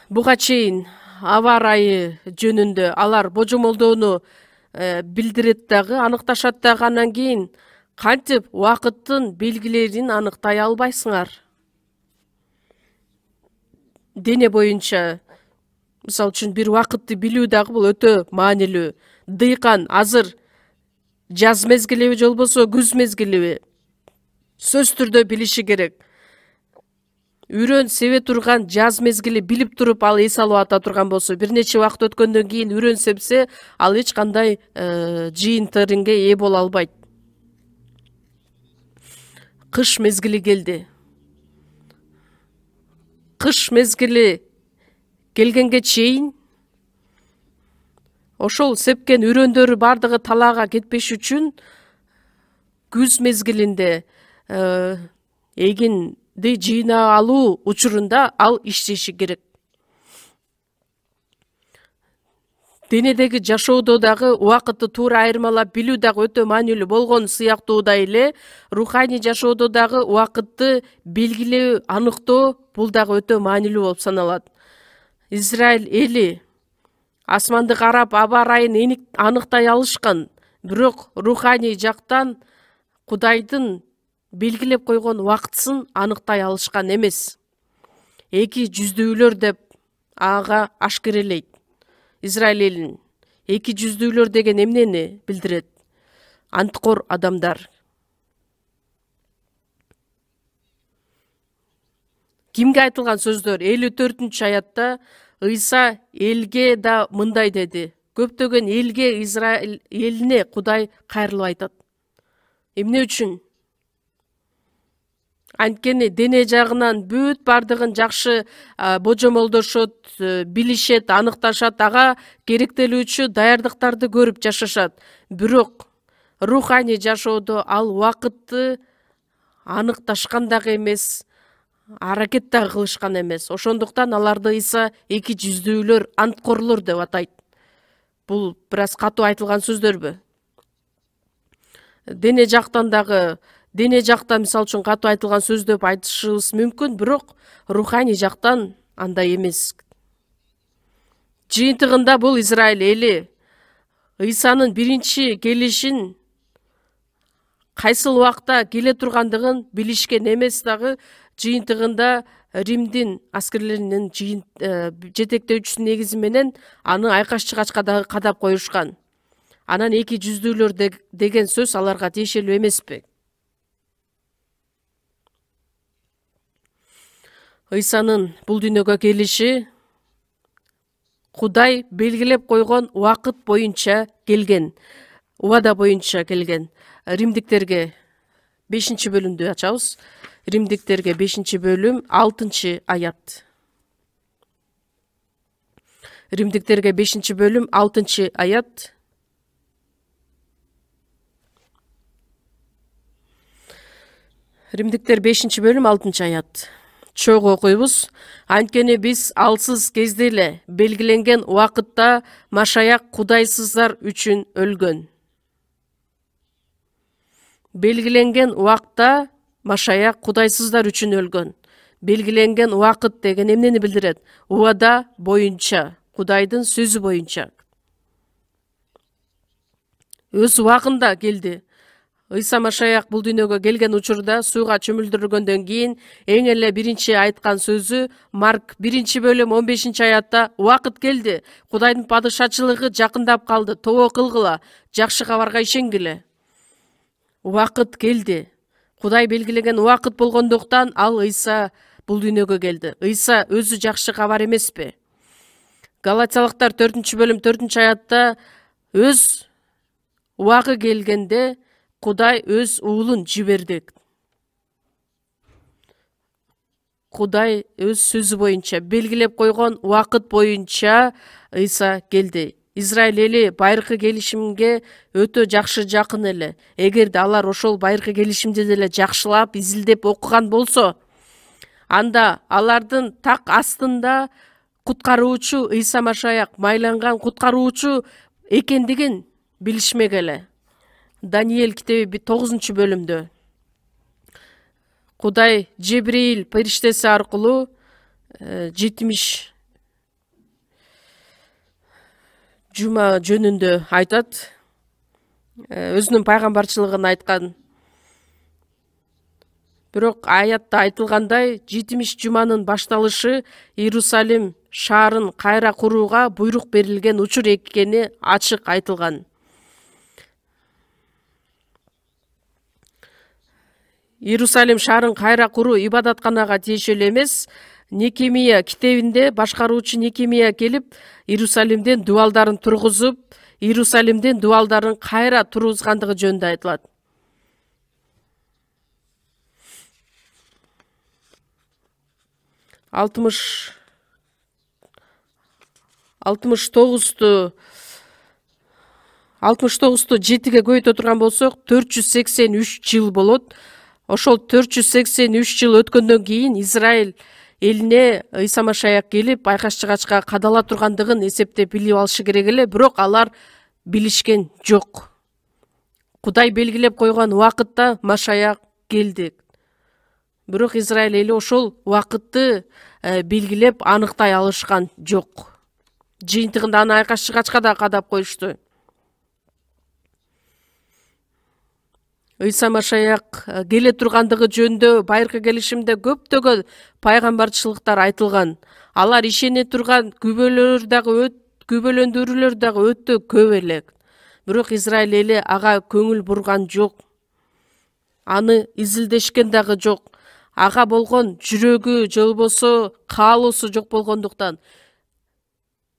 Буга чейин аба ырайы жөнүндө алар божомолдоону билдирет дагы, аныкташат дагы, анан кийин кантип убакыттын белгилерин аныктай албайсыңар? Дене боюнча, мисалы үчүн, бир убакытты билүү дагы бул өтө маанилүү. Дыйкан азыр жаз мезгилиби же болбосо күз мезгилиби сөзсүз түрдө билиши керек. Үрөн себе турган жаз мезгили билип туруп ал эс алып ата турган болсо, бир нече убакыт өткөндөн кийин үрөн сепсе, ал эч кандай жыйын теринге ээ боло албайт. Кыш мезгили келди. Кыш мезгили келгенге чейин ошол сепкен үрөндөрү бардыгы талаага кетпеш үчүн күз мезгилинде эгинди жыйнап алуу учурунда ал иштеши керек. денедеги жашоодо дагы убакытты туура айырмалап билүү дагы өтө маанилүү болгон сыяктуудай эле руханий жашоодо дагы убакытты белгилөө, аныктоо бул дагы өтө маанилүү болуп саналат. Израиль эли асманды карап аба ырайын аныктай алышкан, бирок руханий жактан Кудайдын белгилеп койгон убактысын аныктай алышкан эмес. Эки жүздүүлөр деп ага ашкерелейт. Израиль элин эки жүздүүлөр деген эмнени билдирет? Анткор адамдар. Кимге айтылган сөздөр? 54-аятта Ыйса элге да мындай деди. Көптөгөн элге, Израиль элине Кудай кайрылып айтат. Эмне үчүн? Анткени дене жагынан бүт бардыгын жакшы божомолдошот, билишет, аныкташат, ага керектелүүчү даярдыктарды көрүп жашашат. Бирок руханий жашоодо ал убакытты аныкташкан дагы эмес, аракет дагы кылышкан эмес. Ошондуктан аларды Ыйса эки жүздүүлөр, анткорлор деп атайт. Бул бир аз катуу айтылган сөздөрбү? Дене жактан мисалы үчүн катуу айтылган сөз деп айтышыбыз мүмкүн, бирок руханий жактан андай эмес. Жыйынтыгында бул Израиль эли Ыйсанын биринчи келишин кайсыл убакта келе тургандыгын билишкен эмес, дагы жыйынтыгында Римдин аскерлеринин жетектөөчүсүнүн негизи менен аны айкаш чыгачка дагы кадап коюшкан. Анан эки жүздүүлөр деген сөз аларга тиешелүү эмеспи? Ыйсанын бул дүйнөгө келиши Кудай белгилеп койгон убакыт боюнча келген, убада боюнча келген. Римдиктерге 5-бөлүмдү ачабыз. Римдиктерге 5-бөлүм 6-аят. Римдиктерге 5-бөлүм 6-аят. Римдиктер 5-бөлүм 6-аят. Чогуу окуйбуз. Анткени биз алсыз кезде эле белгиленген убакытта Машаяк кудайсыздар үчүн өлгөн. Белгиленген убакта Машаяк кудайсыздар үчүн өлгөн. Белгиленген убакыт деген эмнени билдирет? Убада боюнча, Кудайдын сөзү боюнча. Өз убагында келди. Ыйса Машаяк бул дүйнөгө келген учурда сууга чөмүлдүрүлгөндөн кийин эң эле биринчи айткан сөзү Марк 1-бөлүм 15-аятта убакыт келди. Кудайдын падышачылыгы жакындап калды. Тобо кылгыла, жакшы кабарга ишенгиле. Убакыт келди. Кудай белгилеген убакыт болгондуктан ал Ыйса бул дүйнөгө келди. Ыйса өзү жакшы кабар эмеспи? Галатиялыктар 4-бөлүм 4-аятта өз убагы келгенде Кудай өз уулун жиберди. Кудай өз сөзү боюнча белгилеп койгон убакыт боюнча Ыйса келди. Израиль эли байыркы келишимге өтө жакшы жакын эле. Эгерде алар ошол байыркы келишимди деле жакшылап, изилдеп окуган болсо, анда алардын так астында куткаруучу Ыйса Машаяк, майланган куткаруучу экендигин билишмек эле. Даниэль китеби 9-бөлүмдө Кудай Жебреил периштеси аркылуу 70 жума жөнүндө айтат. Өзүнүн пайгамбарчылыгын айткан. Бирок аятта айтылгандай 70 жуманын башталышы Иерусалим шаарын кайра курууга буйрук берилген учур экени ачык айтылган. Иерусалим шаарын кайра куруу ибадатканага тиешелүү эмес. Некемия китебинде башкаруучу Некемия келип, Иерусалимден дубалдарын тургузуп, Иерусалимден дубалдарын кайра тургузгандыгы жөнүндө айтылат. алтымыш тогузду 7-ге көбөйтө турган болсок, 483 жыл болот. Ошол 483 жыл өткөндөн кийин Израиль элине Ыйса Машаяк келип айкаш чыгачка кадала тургандыгын эсептеп билип алышы керек эле, бирок алар билишкен жок. Кудай белгилеп койгон убакытта Машаяк келди. Бирок Израиль эли ошол убакытты белгилеп аныктай алышкан жок. Жыйынтыгында аны айкаш чыгачка да кадап коюшту. Ыйса Машаяк келе тургандыгы жөнүндө байыркы келишимде көптөгөн пайгамбарчылыктар айтылган. Алар ишене турган күбөлөндүрүүлөр дагы өтө көп эле. Бирок Израиль эли ага көңүл бурган жок. Аны изилдешкен дагы жок. Ага болгон жүрөгү же болбосо каалоосу жок болгондуктан,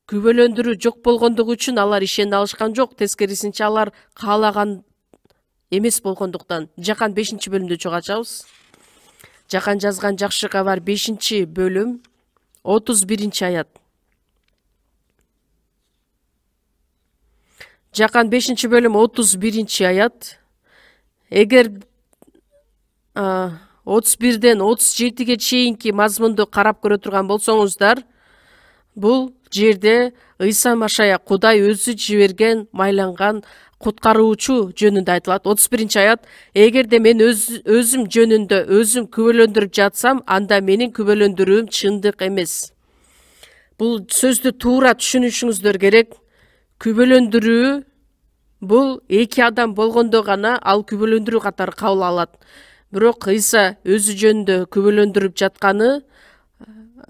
күбөлөндүрүү жок болгондугу үчүн алар ишене алышкан жок. Тескерисинче алар каалаган эмес болгондуктан. Жакан 5-бөлүмдү чогуу ачабыз. Жакан жазган жакшы кабар 5-бөлүм 31-аят. Жакан 5-бөлүм 31-аят. Эгер 31-ден 37-ге чейинки мазмунду карап көрө турган болсоңуздар, бул жерде Ыйса Машаяк Кудай өзү жиберген майланган куткаруучу жөнүндө айтылат. 31-аят. Эгерде мен өзүм жөнүндө өзүм күбөлөндүрүп жатсам, анда менин күбөлөндүрүүм чындык эмес. Бул сөздү туура түшүнүшүңүздөр керек. Күбөлөндүрүү бул эки адам болгондо гана ал күбөлөндүрүү катары кабыл алат. Бирок Ыйса өзү жөнүндө күбөлөндүрүп жатканы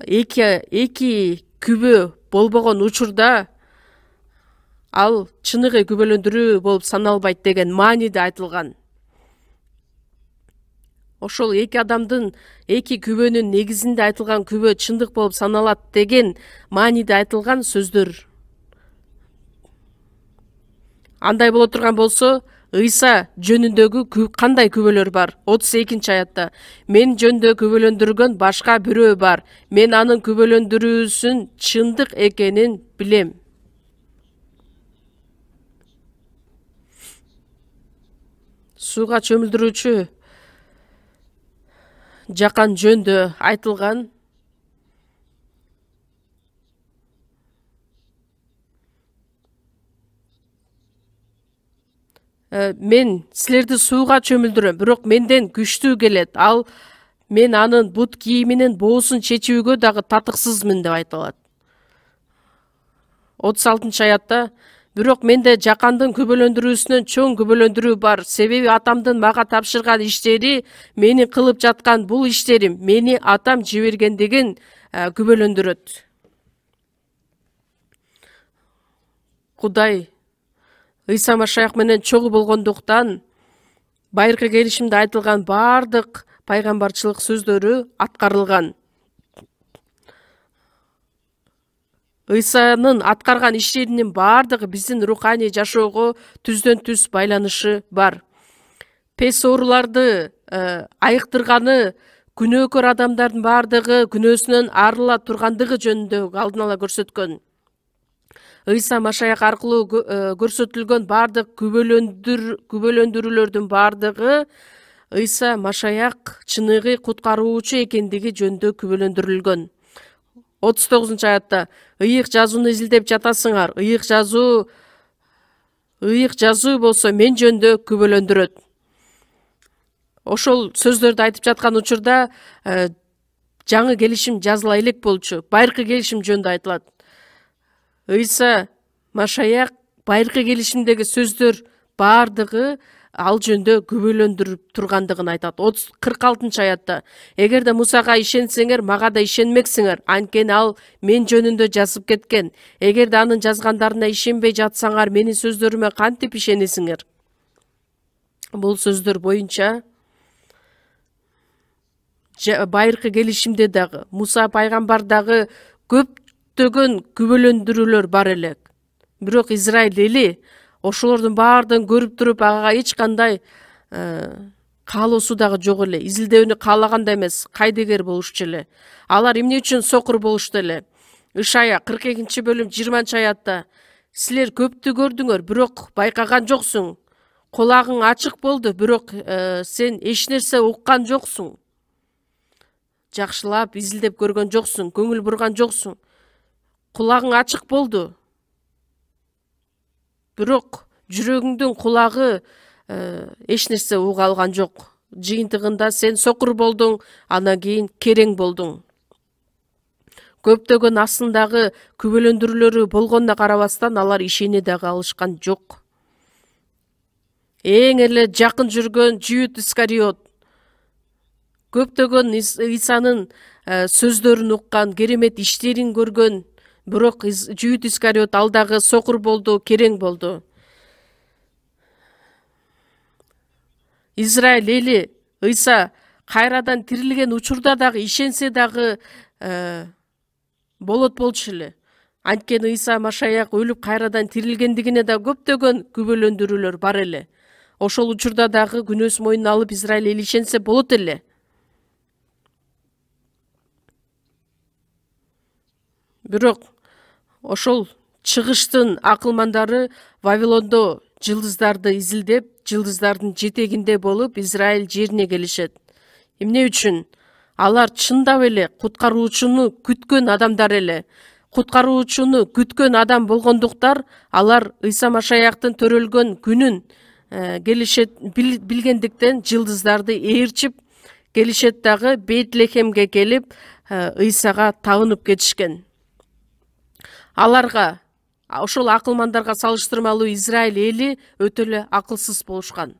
эки күбө болбогон учурда ал чыныгы күбөлөндүрүү болуп саналбайт деген мааниде айтылган. Ошол эки адамдын эки күбөнүн негизинде айтылган күбө чындык болуп саналат деген мааниде айтылган сөздөр. Андай боло турган болсо, Ыйса жөнүндөгү кандай күбөлөр бар? 32-аятта. Мен жөнүндө күбөлөндүргөн башка бирөө бар. Мен анын күбөлөндүрүүсүн чындык экенин билем. Сууга чөмүлдүрүүчү жакан жөндө айтылган. Мен силерди сууга чөмүлдүрөм, бирок менден күчтүү келет. Мен анын бут кийиминин боосун чечүүгө дагы татыксызмын деп айтылат. 36-аятта. Бирок менде жакандын күбөлөндүрүүсүнөн чоң күбөлөндүрүү бар. Себеби атамдын мага тапшырган иштери, менин кылып жаткан бул иштерим мени атам жибергендигин күбөлөндүрөт. Кудай Ыйса Машаяк менен чогуу болгондуктан, байыркы келишимде айтылган бардык пайгамбарчылык сөздөрү аткарылган. Ыйсанын аткарган иштеринин бардыгы биздин руханий жашоого түздөн түз байланышы бар. Пес ооруларды айыктырганы күнөөкөр адамдардын бардыгы күнөөсүнөн арыла тургандыгы жөнүндө алдын ала көрсөткөн. Ыйса Машаяк аркылуу көрсөтүлгөн бардык күбөлөндүрүүлөрдүн бардыгы Ыйса Машаяк чыныгы куткаруучу экендиги жөнүндө күбөлөндүрүлгөн. 39-аятта. Ыйык жазууну изилдеп жатасыңар. Ыйык жазуу болсо мен жөнүндө күбөлөндүрөт. Ошол сөздөрдү айтып жаткан учурда жаңы келишим жазыла элек болчу. Байыркы келишим жөнүндө айтылат. Ыйса Машаяк байыркы келишимдеги сөздөр бардыгы ал жөнүндө күбөлөндүрүп тургандыгын айтат. 46-аятта. Эгерде Мусага ишенсеңер, мага да ишенмексиңер, анткени ал мен жөнүндө жазып кеткен. Эгерде анын жазгандарына ишенбей жатсаңар, менин сөздөрүмө кантип ишенесиңер? Бул сөздөр боюнча байыркы келишимде дагы, Муса пайгамбар дагы көптөгөн күбөлөндүрүүлөр бар элек. Бирок Израиль эли ошолордун баардыгын көрүп туруп, ага эч кандай каалоосу дагы жок эле. Изилдөөнү каалаганда эмес, кайдыгер болушчу эле. Алар эмне үчүн сокур болушту эле? Ишая 42-бөлүм 20-аятта. Силер көптү көрдүңөр, бирок байкаган жоксуң. Кулагың ачык болду, бирок сен эч нерсе уккан жоксуң. жакшылап изилдеп көргөн жоксуң, көңүл бурган жоксуң. Кулагың ачык болду. Бирок жүрөгүңдүн кулагы эч нерсе уга алган жок. Жыйынтыгында сен сокур болдуң, анан кийин керең болдуң. Көптөгөн астындагы күбөлөндүрүүлөрү болгонуна карабастан алар ишене дагы алышкан жок. Эң эле жакын жүргөн Жүйүт Искариот көптөгөн Ыйсанын сөздөрүн уккан, керемет иштерин көргөн, бирок Жүйүт Искариот ал дагы сокур болду, керең болду. Израиль эли Ыйса кайрадан тирилген учурда дагы ишенсе дагы болот болчу эле. Анткени Ыйса Машаяк өлүп кайрадан тирилгендигине да көптөгөн күбөлөндүрүүлөр бар эле. Ошол учурда дагы күнөөсүн мойнуна алып Израиль эли ишенсе болот эле. Бирок ошол чыгыштын акылмандары Вавилондо жылдыздарды изилдеп, жылдыздардын жетегинде болуп Израиль жерине келишет. Эмне үчүн? Алар чындап эле куткаруучуну күткөн адамдар эле. Куткаруучуну күткөн адам болгондуктар алар Ыйса Машаяктын төрөлгөн күнүн келишет билгендиктен жылдыздарды ээрчип келишет дагы Бейтлехемге келип Ыйсага табынып кетишкен. Аларга, ошол акылмандарга салыштырмалуу Израиль эли өтө эле акылсыз болушкан.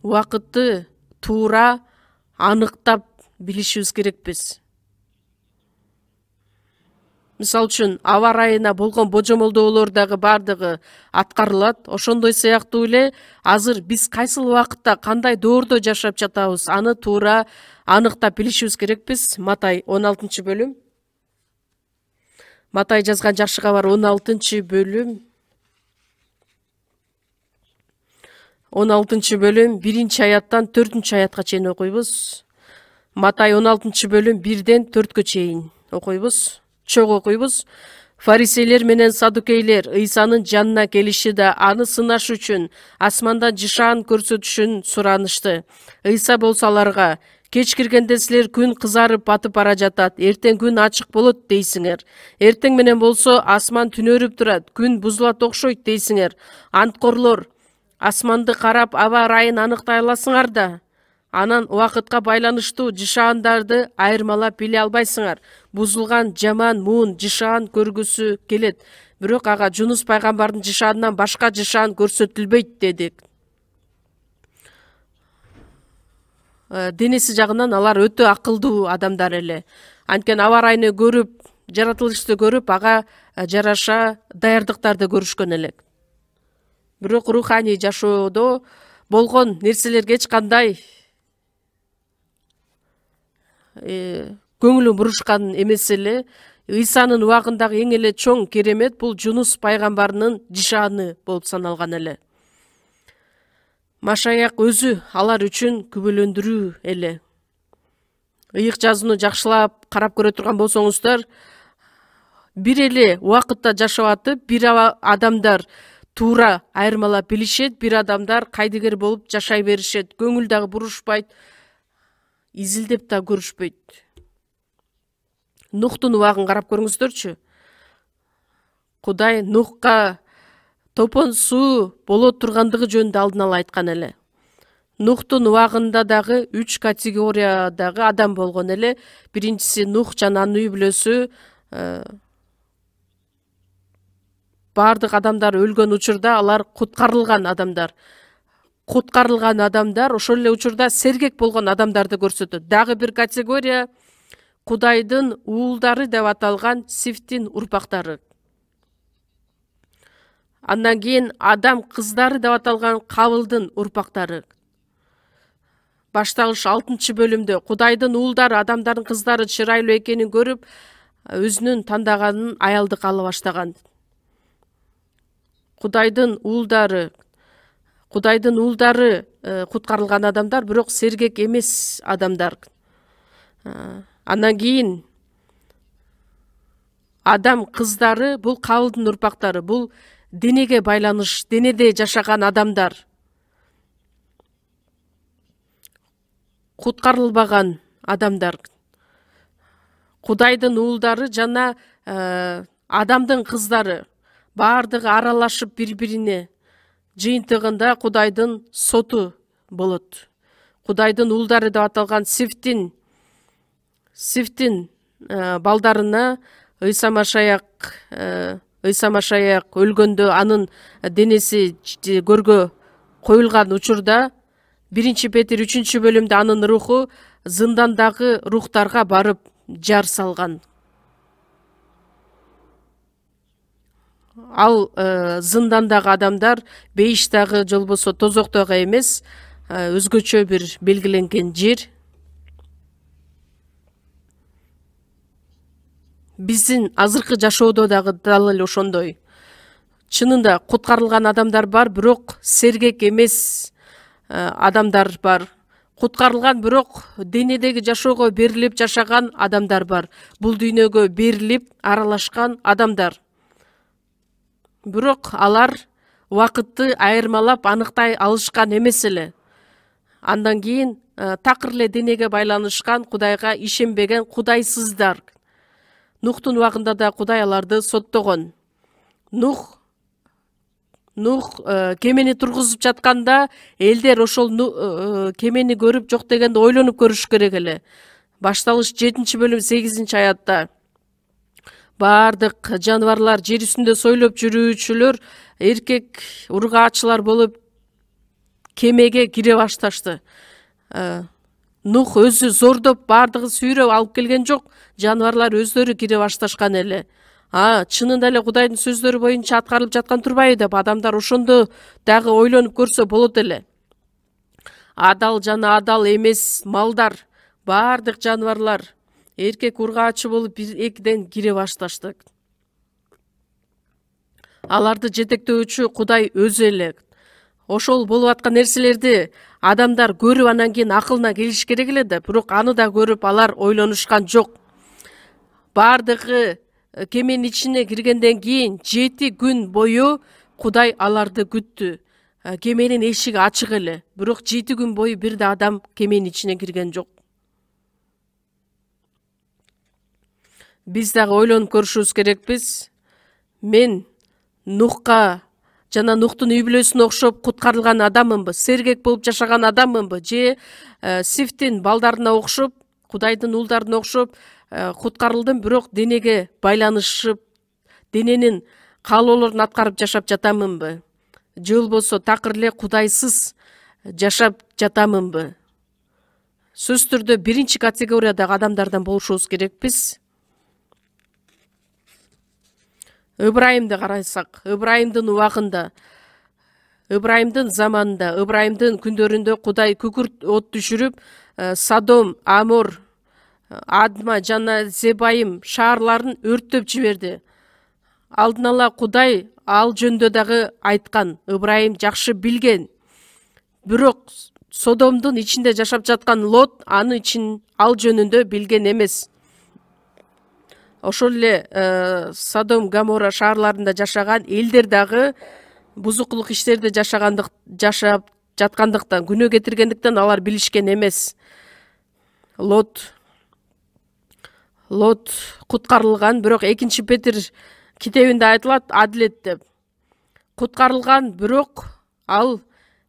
Убакытты туура аныктап билишибиз керекпиз. Мисалы үчүн, аба ырайына болгон божомолдоолор дагы бардыгы аткарылат. Ошондой сыяктуу эле азыр биз кайсыл убакытта кандай доордо жашап жатабыз, аны туура аныктап билишибиз керекпиз. Матай 16-бөлүм. Матай жазган жакшы кабар 16-бөлүм. 16-бөлүм 1-аяттан 4-аятка чейин окуйбуз. Матай 16-бөлүм 1-ден 4-кө чейин окуйбуз. Чоң окуйбуз. Фарисейлер менен садукейлер Ыйсанын жанына келиши да аны сынаш үчүн асмандан жышаан көрсөтүшүн суранышты. Ыйса болсо аларга: кеч киргенде силер күн кызарып батып бара жатат, эртең күн ачык болот дейсиңер. Эртең менен болсо асман түнөрүп турат, күн бузулат окшойт дейсиңер. Анткорлор, асманды карап аба ырайын аныктай аласыңар да, анан убакытка байланыштуу жышаандарды айырмалап биле албайсыңар. Бузулган жаман муун жышаан көргүсү келет, бирок ага Жунус пайгамбардын жышаанынан башка жышаан көрсөтүлбөйт дедик. Денеси жагынан алар өтө акылдуу адамдар эле. Анткени аба ырайыны көрүп, жаратылышты көрүп, ага жараша даярдыктарды көрүшкөн элек. Бирок руханий жашоодо болгон нерселерге эч кандай көңүлү бурушкан эмес эле. Ыйсанын убагындагы эң эле чоң керемет бул Жунус пайгамбарынын жышааны болуп саналган эле. Машаяк өзү алар үчүн күбөлөндүрүү эле. Ыйык жазууну жакшылап карап көрө турган болсоңуздар, бир эле убакытта жашап атып, бир адамдар туура айырмалап билишет, бир адамдар кайдыгер болуп жашай беришет, көңүл дагы бурушпайт, изилдеп да көрүшпөйт. Нухтун убагын карап көрүңүздөрчү. Кудай Нухка топон суу боло тургандыгы жөнүндө алдын ала айткан эле. Нухтун убагында дагы 3 категориядагы адам болгон эле. Биринчиси Нух жана анын үй бүлөсү. Бардык адамдар өлгөн учурда алар куткарылган адамдар. Куткарылган адамдар ошол эле учурда сергек болгон адамдарды көрсөтөт. Дагы бир категория Кудайдын уулдары деп аталган Сифтин урпактары. Андан кийин Адам кыздары деп аталган Кабылдын урпактары. Башталыш 6-бөлүмдө Кудайдын уулдары адамдардын кыздары чырайлуу экенин көрүп, өзүнүн тандаганын аялдыкка ала баштаган. Кудайдын уулдары куткарылган адамдар, бирок сергек эмес адамдар. Андан кийин Адам кыздары бул Кабылдын урпактары, бул денеге байланыш, денеде жашаган адамдар. куткарылбаган адамдар, Кудайдын уулдары жана адамдын кыздары баардыгы аралашып бири-бирине жыйынтыгында Кудайдын соту болот. Кудайдын уулдары деп аталган Сифтин балдарына Ыйса Машаяк өлгөндө анын денеси көргө коюлган учурда 1 Петр 3 бөлүмдө анын руху зындандагы рухтарга барып жар салган. Ал зындандагы адамдар бейиштагы же болбосо тозоктогу эмес, өзгөчө бир белгиленген жер. Биздин азыркы жашоодо дагы дал эле ошондой. Чынында куткарылган адамдар бар, бирок сергек эмес адамдар бар. Куткарылган, бирок денедеги жашоого берилип жашаган адамдар бар. Бул дүйнөгө берилип аралашкан адамдар. Бирок алар убакытты айырмалап аныктай алышкан эмес эле. Андан кийин такыр эле денеге байланышкан, Кудайга ишенбеген кудайсыздар. Нухтун убагында да Кудай аларды соттогон. Нух кемени тургузуп жатканда элдер ошол кемени көрүп жок дегенде ойлонуп көрүш керек эле. Башталыш 7 бөлүм 8 аятта баардык жаныбарлар, жер үстүндө сойлоп жүрүүчүлөр, эркек ургаачылар болуп кемеге кире башташты. Нух өзү зордоп баардыгы сүйрөп алып келген жок, жаныбарлар өздөрү кире башташкан эле. Чынында эле Кудайдын сөздөрү боюнча аткарылып жаткан турбайбы деп адамдар ошондо дагы ойлонуп көрсө болот эле. Адал жана адал эмес малдар, баардык жаныбарлар эркек ургаачы болуп экиден кире башташты. Аларды жетектөөчү Кудай өзү эле. Ошол болуп аткан нерселерди адамдар көрүп анан кийин акылына келиш керек эле да, бирок аны да көрүп алар ойлонушкан жок. Баардыгы кеменин ичине киргенден кийин 7 күн бою Кудай аларды күттү. Кеменин эшиги ачык эле, бирок 7 күн бою бир да адам кеменин ичине кирген жок. Биз дагы ойлонуп көрүшүбүз керекпиз. Мен Нухка жана Нухтун үй бүлөсүнө окшоп куткарылган адаммынбы, сергек болуп жашаган адаммынбы, же Сифтин балдарына окшоп, Кудайдын уулдарына окшоп куткарылдым, бирок денеге байланышып, дененин каалоолорун аткарып жашап жатамынбы? Же болбосо такыр эле Кудайсыз жашап жатамынбы? Сөзсүз түрдө 1 категориядагы адамдардан болушубуз керекпиз. Ыбрайымды карасак, Ыбрайымдын убагында, Ыбрайымдын заманында, Ыбрайымдын күндөрүндө Кудай күкүрт от түшүрүп, Содом, Амор, Адма жана Зебайым шаарларын өрттөп жиберди. Алдын ала Кудай ал жөндө дагы айткан. Ыбрайым жакшы билген. Бирок Содомдун ичинде жашап жаткан Лот аны ал жөнүндө билген эмес. Ошол эле Содом, Гамора шаарларында жашаган элдер дагы бузукулук иштерде жашап жаткандыктан, күнөө кетиргендиктен алар билишкен эмес. Лот куткарылган, бирок 2 Петр китебинде айтылат адилет деп. Куткарылган, бирок ал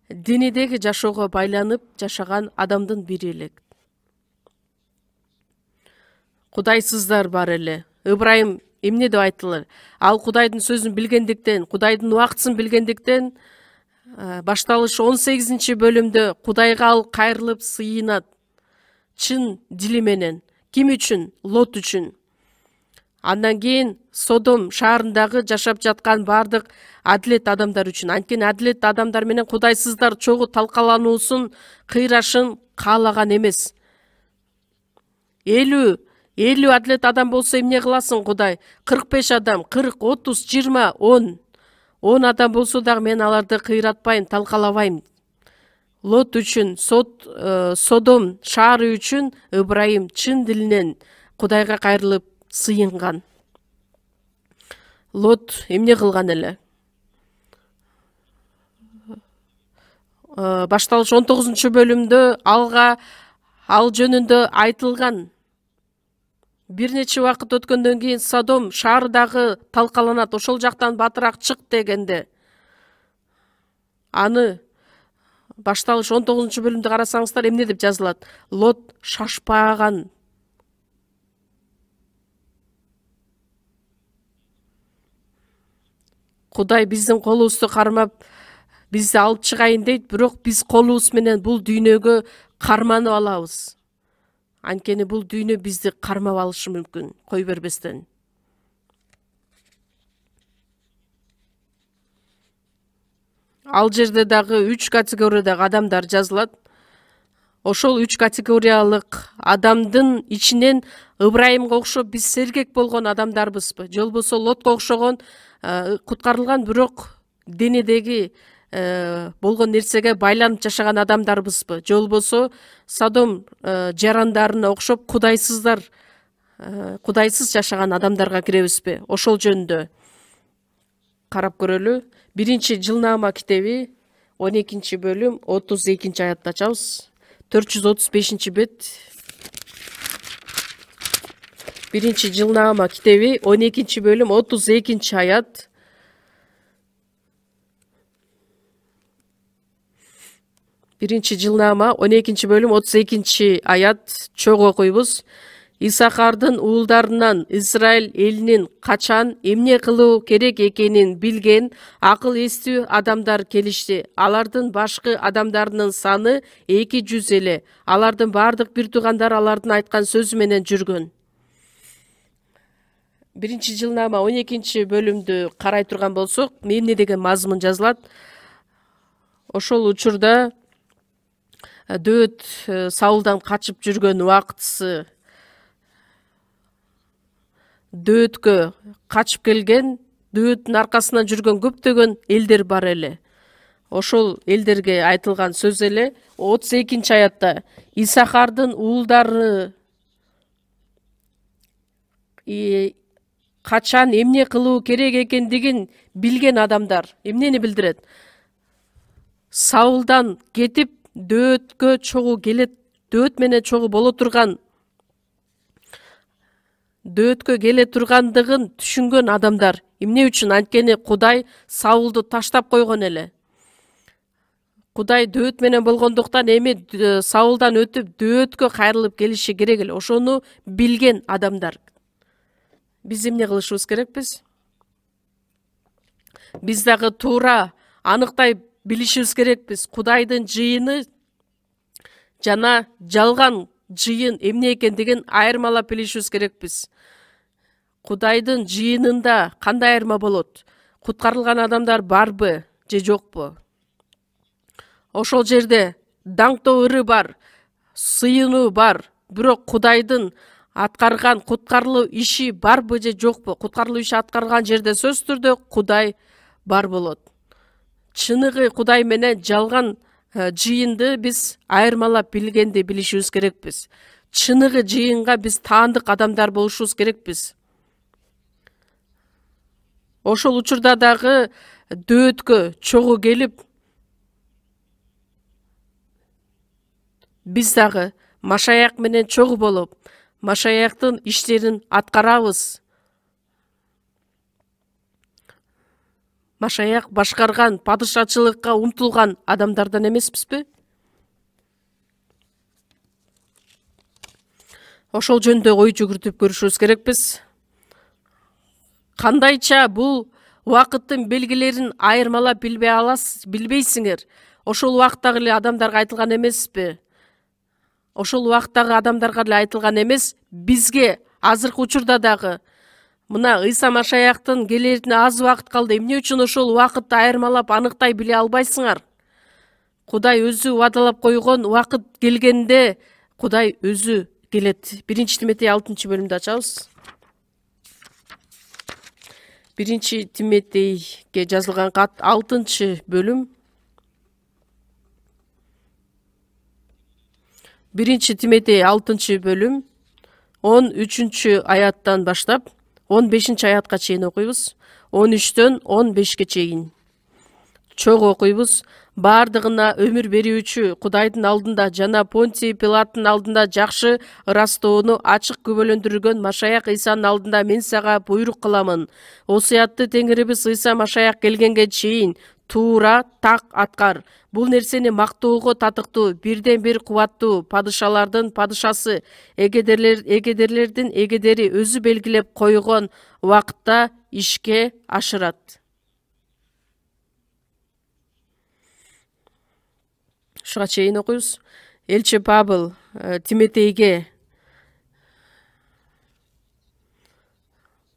денедеги жашоого байланып жашаган адамдын бири эле. Кудайсыздар бар эле. Ыбрайым эмне деп айтылыр? Ал Кудайдын сөзүн билгендиктен, Кудайдын убактысын билгендиктен, башталыш 18 бөлүмдө Кудайга ал кайрылып сыйынат. Чын дили менен. Ким үчүн? Лот үчүн. Андан кийин Содом шаарындагы жашап жаткан бардык адилет адамдар үчүн. Анткени адилет адамдар менен кудайсыздар чогуу талкалануусун, кыйрашын каалаган эмес. 50 адилет адам болсо эмне кыласың Кудай? 45 адам, 40, 30, 20, 10 адам болсо дагы мен аларды кыйратпайм, талкалабайм. Лот үчүн, Содом шаары үчүн Ыбрайым чын дилинен Кудайга кайрылып сыйынган. Лот эмне кылган эле? Башталыш 19 бөлүмдө алга ал жөнүндө айтылган. Бир нече убакыт өткөндөн кийин Содом шаары дагы талкаланат, ошол жактан батыраак чык дегенде. Аны башталыш 19-бөлүмдү карасаңыздар эмне деп жазылат? Лот шашпаган. Кудай биздин колубузду кармап, бизди алып чыгайын дейт, бирок биз колубуз менен бул дүйнөгө карманып алабыз. Анткени бул дүйнө бизди кармап алышы мүмкүн, кой бербестен. Ал жерде дагы 3 категориядагы адамдар жазылат. Ошол 3 категориялык адамдын ичинен Ыбрайымга окшоп биз сергек болгон адамдарбызбы? Же болбосо Лотко окшогон куткарылган, бирок денедеги болгон нерсеге байланып жашаган адамдарбызбы? Же болбосо Содом жарандарына окшоп кудайсыз жашаган адамдарга киребизби? Ошол жөнүндө карап көрөлү. 1-Жылнама китеби 12-бөлүм 32-аятты ачабыз. 435 бет. 1-Жылнама китеби 12-бөлүм 32-аят. Жылнама 12-бөлүм 32-аят чогуу окуйбуз. Исахардын уулдарынан Израиль элинин качан эмне кылуу керек экенин билген акыл эстүү адамдар келишти. Алардын башкы адамдарынын саны 200 эле. Алардын бардык бир туугандар алардын айткан сөзү менен жүргөн. 1-Жылнама 12-бөлүмдү карай турган болсок, эмне деген мазмун жазылат? Ошол учурда Дөөт Саулдан качып жүргөн убактысы, Дөөткө качып келген, Дөөттүн аркасынан жүргөн көптөгөн элдер бар эле. Ошол элдерге айтылган сөз эле 32-аятта Исахардын уулдары качан эмне кылуу керек экендигин билген адамдар. Эмнени билдирет? Саулдан кетип Дөөткө чогуу келет, Дөөт менен чогуу боло турган, Дөөткө келе тургандыгын түшүнгөн адамдар. Эмне үчүн? Анткени Кудай Саулду таштап койгон эле. Кудай Дөөт менен болгондуктан эми Саулдан өтүп Дөөткө кайрылып келиши керек эле. Ошону билген адамдар. Биз эмне кылышыбыз керекпиз? Биз дагы туура аныктай билишибиз керекпиз. Кудайдын жыйыны жана жалган жыйын эмне экендигин айырмалап билишибиз керекпиз. Кудайдын жыйынында кандай айырма болот? Куткарылган адамдар барбы же жокпу? Ошол жерде даңктоо ыры бар, сыйынуу бар, бирок Кудайдын аткарган куткарылуу иши барбы же жокпу? Куткарылуу иши аткарган жерде сөзсүз түрдө Кудай бар болот. Чыныгы Кудай менен жалган жыйынды биз айырмалап билгенди билишибиз керекпиз. Чыныгы жыйынга биз таандык адамдар болушубуз керекпиз. Ошол учурда дагы Дөөткө чогуу келип, биз дагы Машаяк менен чогуу болуп, Машаяктын иштерин аткарабыз. Машаяк башкарган, падышачылыкка умтулган адамдардан эмеспизби? Ошол жөнүндө ой жүгүртүп көрүшүбүз керекпиз. Кандайча бул убакыттын белгилерин айырмалап билбейсиңер? Ошол убакыттагы эле адамдарга айтылган эмеспи? Ошол убакыттагы адамдарга эле айтылган эмес, бизге азыркы учурда дагы мына Ыйса Машаяктын келерине аз убакыт калды. Эмне үчүн ошол убакытты айырмалап аныктай биле албайсыңар? Кудай өзү убадалап койгон убакыт келгенде Кудай өзү келет. 1-Тимотей 6-бөлүмдү ачабыз. 1-Тимотейге жазылган кат 6-бөлүм. 1-Тимотей 6-бөлүм 13-аяттан баштап 15-аятка чейин окуйбуз. 13-төн 15-ке чейин. чогуу окуйбуз. Бардыгына өмүр берүүчү Кудайдын алдында жана Понтий Пилаттын алдында жакшы ырастоону ачык күбөлөндүргөн Машаяк Ыйсанын алдында мен сага буйрук кыламын. Осуятты Теңирибиз Ыйса Машаяк келгенге чейин туура так аткар. Бул нерсени мактоого татыктуу, бирден бир кубаттуу падышалардын падышасы, эгедерлердин эгедери өзү белгилеп койгон убакытта ишке ашырат. Ушуга чейин окуйбуз. Элчи Павыл Тимотейге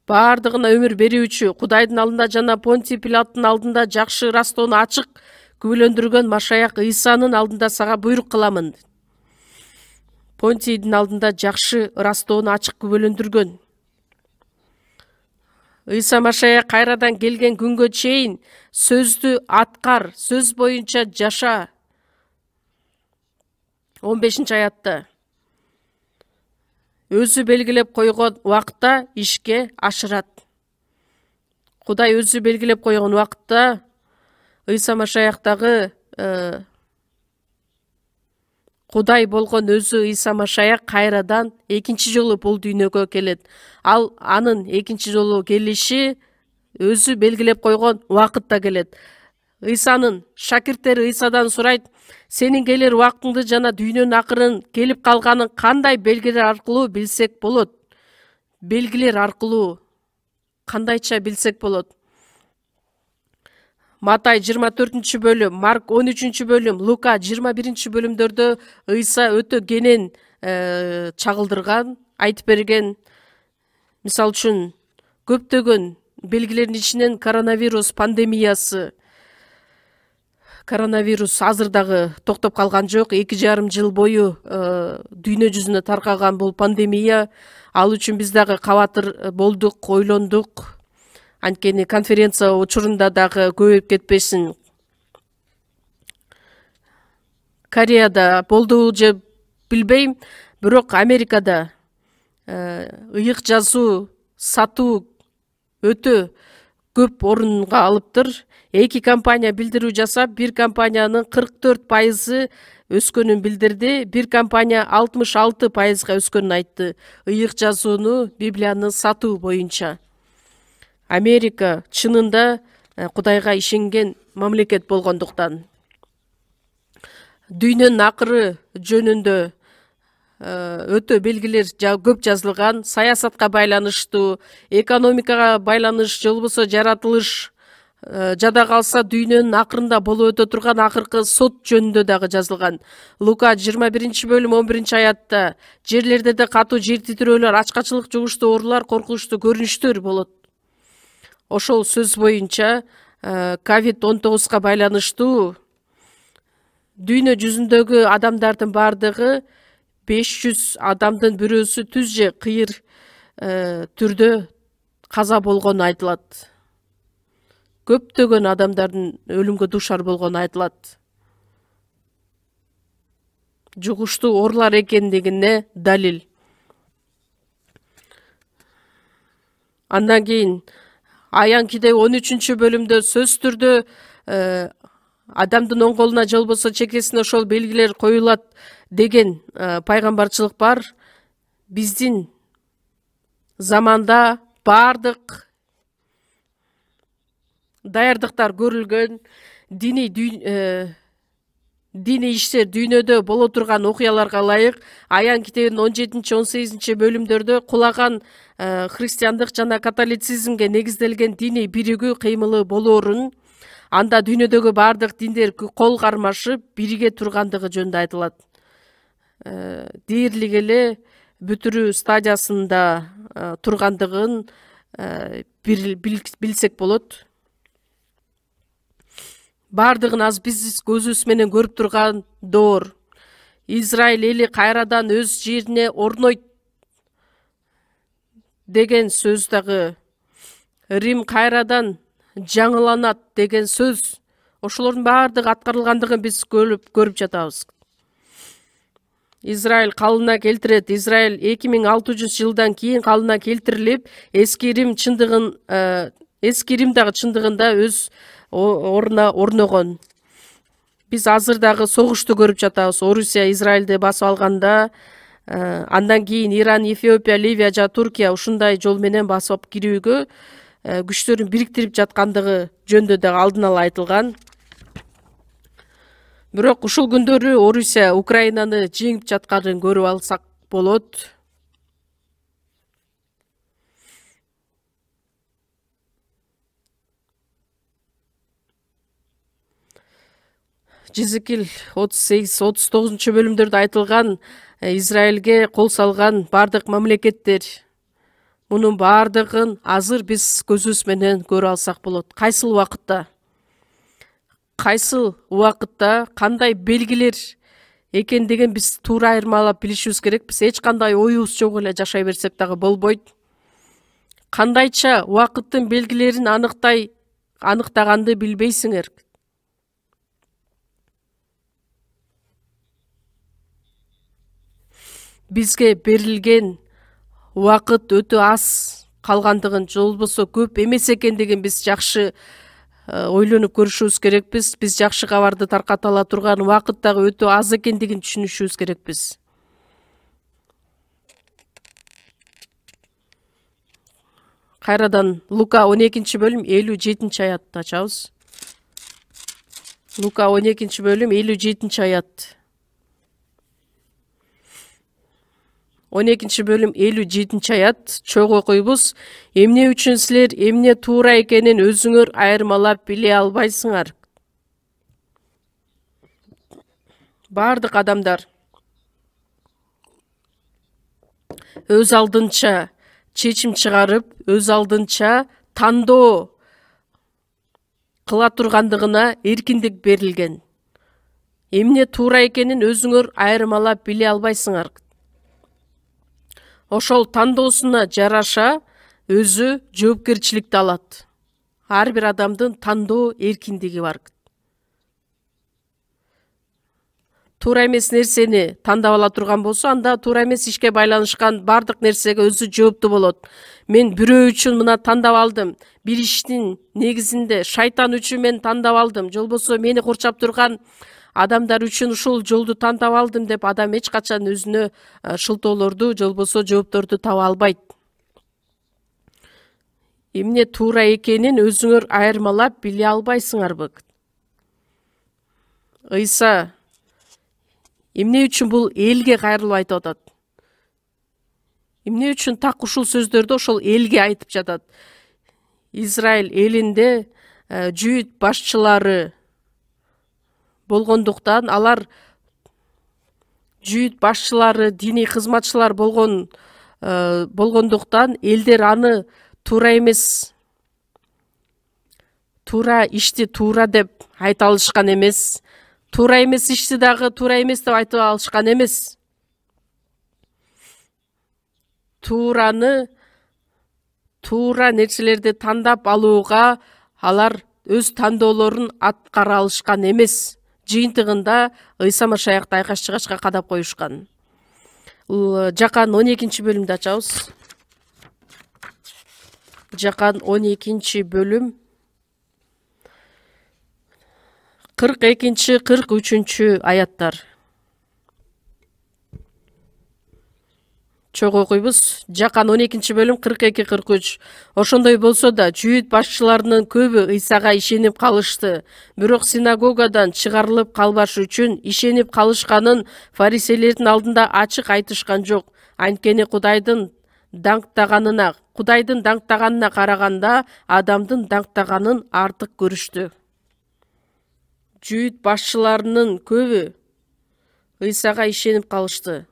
бардыгына өмүр берүүчү Кудайдын алдында жана Понтий Пилаттын алдында жакшы ырастоону ачык күбөлөндүргөн Машаяк Ыйсанын алдында сага буйрук кыламын. Понтийдин алдында жакшы ырастоону ачык күбөлөндүргөн Ыйса Машаяк кайрадан келген күнгө чейин сөздү аткар, сөз боюнча жаша. 15-аятта өзү белгилеп койгон убакытта ишке ашырат. Кудай өзү белгилеп койгон убакытта Ыйса Машаяктагы Кудай болгон өзү Ыйса Машаяк кайрадан экинчи жолу бул дүйнөгө келет. Ал анын экинчи жолу келиши өзү белгилеп койгон убакытта келет. Ыйсанын шакирттери Ыйсадан сурайт: сенин келер убактыңды жана дүйнөнүн акырын келип калганын кандай белгилер аркылуу билсек болот? Белгилер аркылуу кандайча билсек болот? Матай 24-бөлүм, Марк 13-бөлүм, Лука 21-бөлүмдөрдө Ыйса өтө кенен чагылдырган, айтып берген. Мисал үчүн көптөгөн белгилердин ичинен коронавирус пандемиясы. Коронавирус азыр дагы токтоп калган жок. 2,5 жыл бою дүйнө жүзүнө таркаган бул пандемия. Ал үчүн биз дагы кабатыр болдук, ойлондук. Анткени конференция учурунда дагы көбөйүп кетпесин. Кореяда болду же билбейм, бирок Америкада ыйык жазуу, сатуу өтө көп орунга алыптыр. 2 компания билдирүү жасап, бир компаниянын 44% өскөнүн билдирди, бир компания 66%га өскөнүн айтты. Ыйык жазууну, Библияны сатуу боюнча. Америка чынында Кудайга ишенген мамлекет болгондуктан. Дүйнөнүн акыры жөнүндө өтө белгилер көп жазылган, саясатка байланыштуу, экономикага байланыш, же болбосо жаратылыш, жада калса дүйнөнүн акырында болуп өтө турган акыркы сот жөнүндө дагы жазылган. Лука 21-бөлүм 11-аятта жерлерде да катуу жер титирөөлөр, ачкачылык, жугуштуу оорулар, коркунучтуу көрүнүштөр болот. Ошол сөз боюнча COVID-19 байланыштуу дүйнө жүзүндөгү адамдардын бардыгы 500 адамдын бирөөсү түз же кыйыр түрдө каза болгону айтылат. Көптөгөн адамдардын өлүмгө дуушар болгону айтылат. Жугуштуу оорулар экендигине далил. Андан кийин Аянкиде 13-бөлүмдө сөз түрдө адамдын оң колуна же болбосо чекесине ошол белгилер коюлат деген пайгамбарчылык бар. Биздин заманда бардык даярдыктар көрүлгөн, диний иштер дүйнөдө боло турган окуяларга ылайык Аян китебинин 17-18-бөлүмдөрдө кулаган христиандык жана католицизмге негизделген диний биригүү кыймылы болоорун, анда дүйнөдөгү бардык диндер кол кармашып бирге тургандыгы жөнүндө айтылат. Дээрлик эле бүтүрүү стадиясында тургандыгын билсек болот. Бардыгын аз биз көзүбүз менен көрүп турган доор. Израиль эли кайрадан өз жерине орнойт деген сөз дагы, Рим кайрадан жаңыланат деген сөз, ошолордун бардыгы аткарылгандыгын биз көрүп жатабыз. Израиль калына келтирет. Израиль 2600 жылдан кийин калына келтирилип, эски Рим дагы чындыгында өз орногон. Биз азыр дагы согушту көрүп жатабыз. Орусия Израилди басып алганда, андан кийин Иран, Эфиопия, Ливия жана Туркия ушундай жол менен басып кирүүгө күчтөрүн бириктирип жаткандыгы жөнүндө дагы алдын ала айтылган. Бирок ушул күндөрү Орусия Украинаны жеңип жатканын көрүп алсак болот. Жизикил 38-39 бөлүмдөрдө айтылган Израилге кол салган бардык мамлекеттер, мунун бардыгын азыр биз көзүбүз менен көрө алсак болот. Кайсыл убакытта кандай белгилер экендигин биз туура айырмалап билишибиз керек. Биз эч кандай оюбуз жок эле жашай берсек дагы болбойт. Кандайча убакыттын белгилерин аныктаганды билбейсиңер. Бизге берилген убакыт өтө аз калгандыгын, же болбосо көп эмес экендигин биз жакшы ойлонуп көрүшүбүз керекпиз. Биз жакшы кабарды тарката ала турган убакыт дагы өтө аз экендигин түшүнүшүбүз керекпиз. Кайрадан Лука 12 бөлүм 57 аятты ачабыз. Лука 12 бөлүм 57 аят. 12 бөлүм 57 аят чоң окуйбуз. Эмне үчүн силер эмне туура экенин өзүңөр айырмалап биле албайсыңар? Бардык адамдар өз алдынча чечим чыгарып, өз алдынча тандоо кыла тургандыгына эркиндик берилген. Эмне туура экенин өзүңөр айырмалап биле албайсыңар. Ошол тандоосуна жараша өзү жоопкерчиликти алат. Ар бир адамдын тандоо эркиндиги бар. Туура эмес нерсени тандап ала турган болсо, анда туура эмес ишке байланышкан бардык нерсеге өзү жооптуу болот. Мен бирөө үчүн мына тандап алдым. Бир иштин негизинде шайтан үчүн мен тандап алдым. Же болбосо мени курчап турган адамдар үчүн ушул жолду тандап алдым деп адам эч качан өзүнө шылтоолорду, же болбосо жоопторду таба албайт. Эмне туура экенин өзүңөр айырмалап биле албайсыңарбы? Ыйса эмне үчүн бул элге кайрылып айтып атат? Эмне үчүн так ушул сөздөрдү ошол элге айтып жатат? Израиль элинде жүйүт башчылары болгондуктан, алар жүйүт башчылары, диний кызматчылар болгондуктан элдер аны туура эмес, туура ишти туура деп айта алышкан эмес. Туура эмес ишти дагы туура эмес деп айтып алышкан эмес. Туура нерселерди тандап алууга алар өз тандоолорун аткара алышкан эмес. Жыйынтыгында Ыйса Машаякты айкаш чыгачка кадап коюшкан. Жакан 12 бөлүмдү ачабыз. Жакан 12 бөлүм 42-43 аяттар. Чоң окуйбуз. Жакан 12 бөлүм 42-43. Ошондой болсо да жүйүт башчыларынын көбү Ыйсага ишенип калышты. Бирок синагогадан чыгарылып калбаш үчүн ишенип калышканын фарисейлердин алдында ачык айтышкан жок. Анткени Кудайдын даңктаганына караганда адамдын даңктаганын артык көрүштү. Жүйүт башчыларынын көбү Ыйсага ишенип калышты.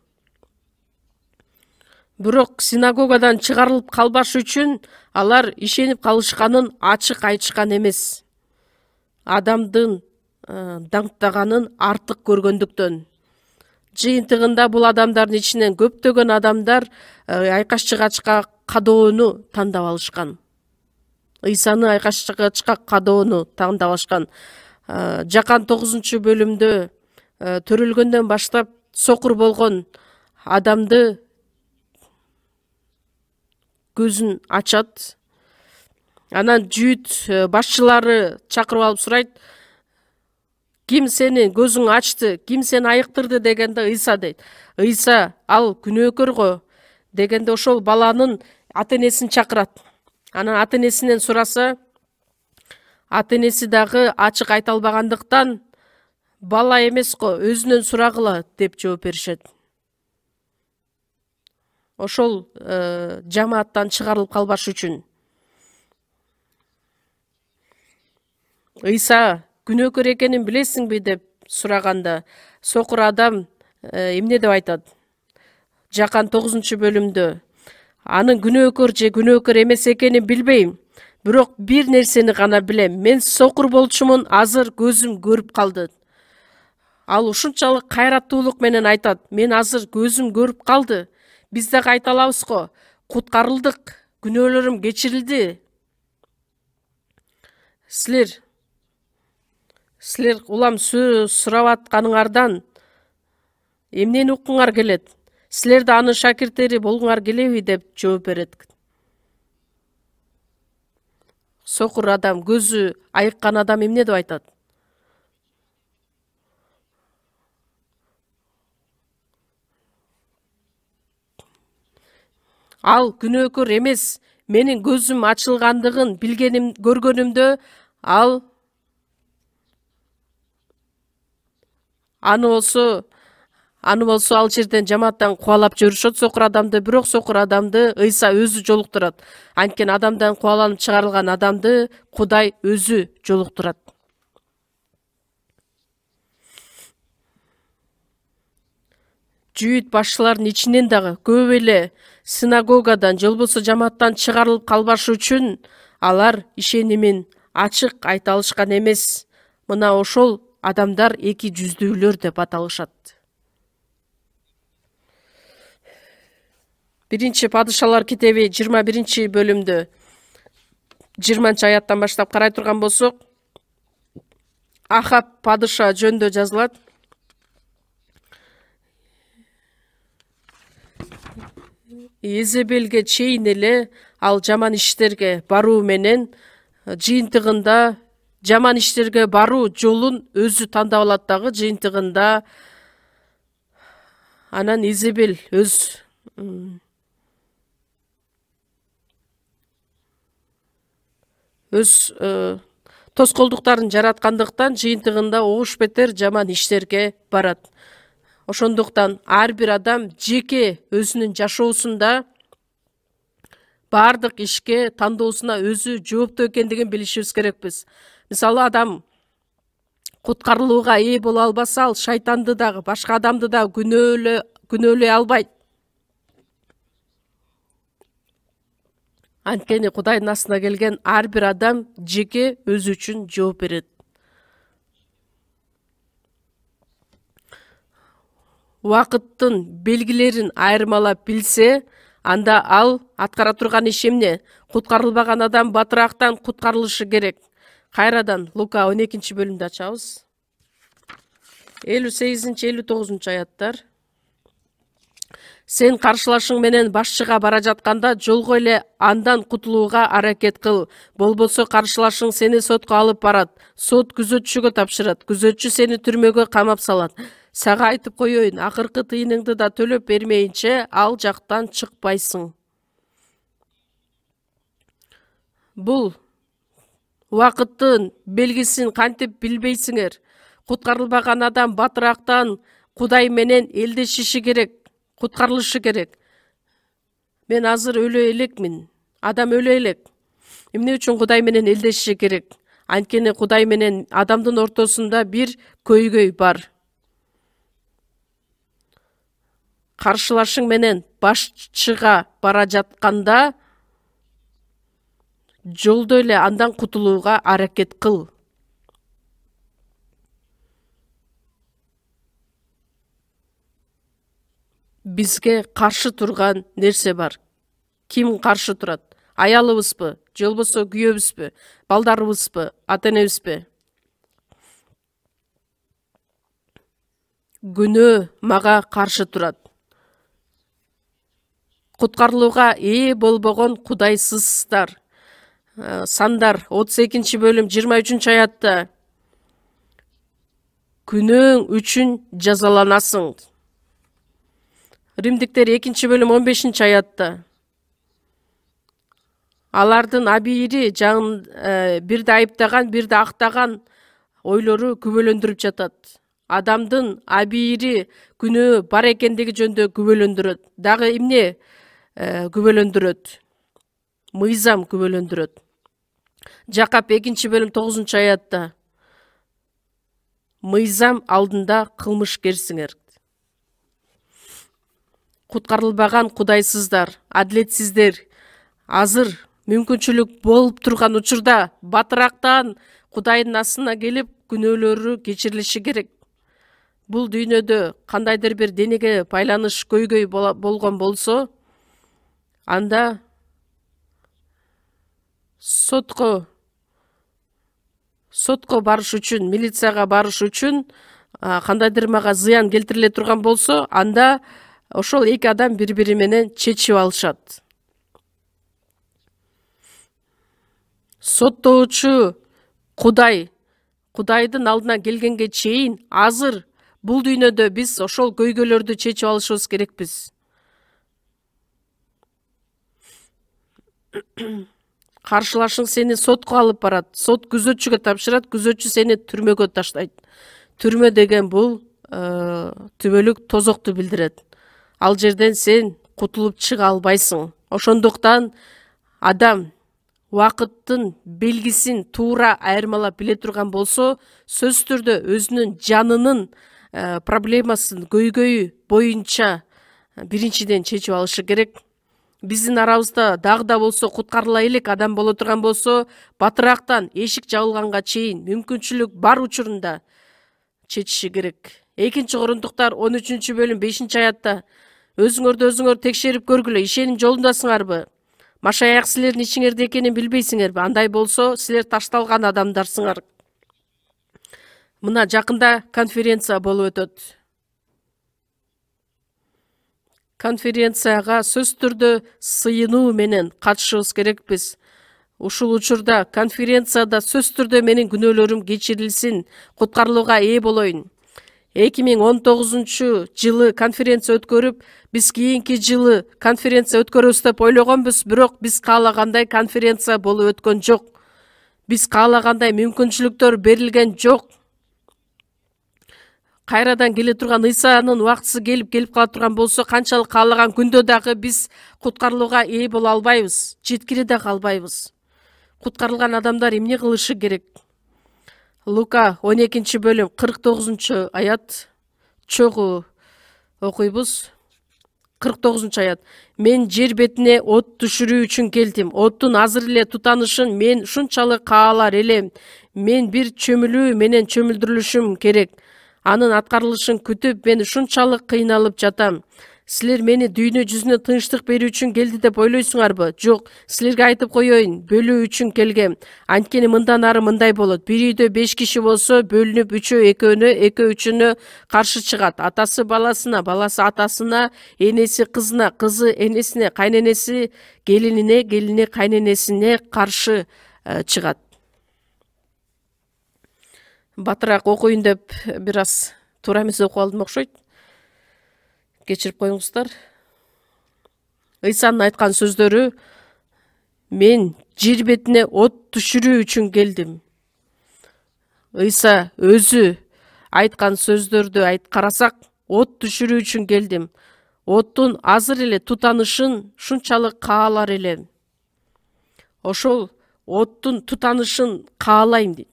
Бирок синагогадан чыгарылып калбаш үчүн алар ишенип калышканын ачык айтышкан эмес. Адамдын даңктаганын артык көргөндүктөн. Жыйынтыгында бул адамдардын ичинен көптөгөн адамдар айкаш чыгачка кадоону тандап алышкан. Ыйсаны айкаш чыгачка кадоону тандап алышкан. Жакан 9 бөлүмдө төрөлгөндөн баштап сокур болгон адамды көзүн ачат. Анан жүйүт башчылары чакырып алып сурайт, ким сени көзүң ачты, ким сени айыктырды дегенде Ыйса дейт. Ыйса ал күнөөкөр го дегенде ошол баланын ата энесин чакырат. Анан ата энесинен сураса, ата энеси дагы ачык айта албагандыктан бала эмес го, өзүнөн сурагыла деп жооп беришет. Ошол жамааттан чыгарылып калбаш үчүн. Ыйса күнөөкөр экенин билесиңби деп сураганда, сокур адам эмне деп айтат? Жакан 9-бөлүмдө анын күнөөкөр же күнөөкөр эмес экенин билбейм, бирок бир нерсени гана билем, мен сокур болчумун, азыр көзүм көрүп калды. Ал ушунчалык кайраттуулук менен айтат, мен азыр көзүм көрүп калды. Биз дагы айта алабыз го, куткарылдык, күнөөлөрүм кечирилди. Силер улам сурап атканыңардан эмнени уккуңар келет? Силер да анын шакирттери болгуңар келеби деп жооп берет. Сокур адам, көзү айыккан адам эмне деп айтат? Ал күнөөкөр эмес, менин көзүм ачылгандыгын билгеним, көргөнүмдө ал аны болсо ал жерден жамааттан кубалап жиберишет сокур адамды, бирок сокур адамды Ыйса өзү жолуктурат. Анткени адамдан кубаланып чыгарылган адамды Кудай өзү жолуктурат. Жүйүт башчыларынын ичинен дагы көп эле синагогадан же болбосо жамааттан чыгарылып калбаш үчүн алар ишенимин ачык айта алышкан эмес. Мына ошол адамдар эки жүздүүлөр деп аталышат. 1-Падышалар китеби 21-бөлүмдө 20-аяттан баштап карай турган болсок, Ахаб падыша жөнүндө жазылат. Езебелге чейин эле ал жаман иштерге баруу менен жыйынтыгында жаман иштерге баруу жолун өзү тандап алат дагы жыйынтыгында. Анан Изебел өз тоскоолдуктарын жараткандыктан жыйынтыгында огуш бетер жаман иштерге барат. Ошондуктан ар бир адам жеке өзүнүн жашоосунда бардык ишке, тандоосуна өзү жооптуу экендигин билишибиз керекпиз. Мисалы, адам куткарылууга ээ боло албаса, ал шайтанды дагы, башка адамды дагы күнөөлөй албайт. Анткени Кудайдын астына келген ар бир адам жеке өзү үчүн жооп берет. Убакыттын белгилерин айырмалап билсе, анда ал аткара турган иш эмне? Куткарылбаган адам батырактан куткарылышы керек. Кайрадан Лука 12-бөлүмдө ачабыз. 58-59 аяттар. Сен каршылашың менен башчыга бара жатканда жолго эле андан кутулууга аракет кыл. Болбосо каршылашың сени сотко алып барат. Сот күзөтчүгө тапшырат. Күзөтчү сени түрмөгө камап салат. Сага айтып коеюн, акыркы тыйыныңды да төлөп бермейинче ал жактан чыкпайсың. Бул убакыттын белгисин кантип билбейсиңер? Куткарылбаган адам батырактан Кудай менен элдешиши керек, куткарылышы керек. Мен азыр өлө элекмин. Адам өлө элек. Эмне үчүн Кудай менен элдешиши керек? Анткени Кудай менен адамдын ортосунда бир көйгөй бар. Каршылашың менен башчыга бара жатканда жолдо эле андан кутулууга аракет кыл. Бизге каршы турган нерсе бар. Ким каршы турат? Аялыбызбы, же болбосо күйөөбүзбү, балдарыбызбы, ата энебизби? Күнөө мага каршы турат. Куткарылууга ээ болбогон кудайсыздар. Сандар 32 бөлüm 23 аятта күнөөң үчүн жазаланасың. Римдиктер 2 бөлüm 15 аятта алардын абийири бирди айыптаган, бирди актаган ойлору күбөлөндүрүп жатат. Адамдын абийири күнөө бар экендиги жөнүндө күбөлөндүрөт. Дагы эмне күбөлөндүрөт? Мыйзам күбөлөндүрөт. Жакап 2 бөлüm 9 аятта мыйзам алдында кылмышкерсиңер. Куткарылбаган кудайсыздар, адилетсиздер азыр мүмкүнчүлүк болуп турган учурда батырактан Кудайдын астына келип күнөөлөрү кечирилиши керек. Бул дүйнөдө кандайдыр бир денеге байланыш көйгөй болгон болсо, анда сотко барыш үчүн, милицияга барыш үчүн кандайдыр мага зыян келтириле турган болсо, анда ошол эки адам бири-бири менен чечип алышат. Соттоочу Кудайдын алдына келгенге чейин азыр бул дүйнөдө биз ошол көйгөйлөрдү чечип алышыбыз керекпиз. Каршылашың сени сотко алып барат, сот күзөтчүгө тапшырат, күзөтчү сени түрмөгө таштайт. Түрмө деген бул түбөлүк тозокту билдирет. Ал жерден сен кутулуп чыга албайсың. Ошондуктан адам убакыттын белгисин туура айырмалап биле турган болсо, сөзсүз түрдө өзүнүн жанынын проблемасын, көйгөйү боюнча биринчиден чечип алышы керек. Биздин арабызда дагы да болсо куткарыла элек адам боло турган болсо, батырактан эшик жабылганга чейин мүмкүнчүлүк бар учурунда чечиши керек. Экинчи Корундуктар 13 бөлüm 5 аятта өзүңөрдү өзүңөр текшерип көргүлө, ишеним жолундасыңарбы? Машаяк силердин ичиңерде экенин билбейсиңерби? Андай болсо, силер ташталган адамдарсыңар. Мына жакында конференция болуп өтөт. Конференцияга сөзсүз түрдө сыйынуу менен катышыбыз керекпиз. Ушул учурда конференцияда сөзсүз түрдө менин күнөөлөрүм кечирилсин, куткарылууга ээ болоюн. 2019 жылы конференция өткөрүп, биз кийинки жылы конференция өткөрөбүз деп ойлогонбуз, бирок биз каалагандай конференция болуп өткөн жок. Биз каалагандай мүмкүнчүлүктөр берилген жок. Кайрадан келе турган Ыйсанын убактысы келип кала турган болсо, канчалык каалаган күндө дагы биз куткарылууга ээ боло албайбыз, жеткире да калбайбыз. Куткарылган адамдар эмне кылышы керек? Лука 12 бөлüm 49 аят чогуу окуйбуз. 49 аят. Мен жер бетине от түшүрүү үчүн келдим. Оттун азыр эле тутанышын мен ушунчалык каалар элем. Мен бир чөмүлүү менен чөмүлдүрүлүшүм керек. Анын аткарылышын күтүп, мен ушунчалык кыйналып жатам. Силер мени дүйнө жүзүнө тынчтык берүү үчүн келди деп ойлойсуңарбы? Жок, силерге айтып коеюн, бөлүү үчүн келгем. Анткени мындан ары мындай болот. Бир үйдө 5 киши болсо, бөлүнүп үчөө экөөнө, экөө үчүнө каршы чыгат. Атасы баласына, баласы атасына, энеси кызына, кызы энесине, кайненеси келинине, келини кайненесине каршы чыгат. Батыраак окуйун деп бир аз туура эмес окуп алдым окшойт. Кечирип коюңуздар. Ыйсанын айткан сөздөрү: мен жер бетине от түшүрүү үчүн келдим. Ыйса өзү айткан сөздөрдү карасак, от түшүрүү үчүн келдим. Оттун азыр эле тутанышын шунчалык каалар элем. Ошол оттун тутанышын каалайм дейт.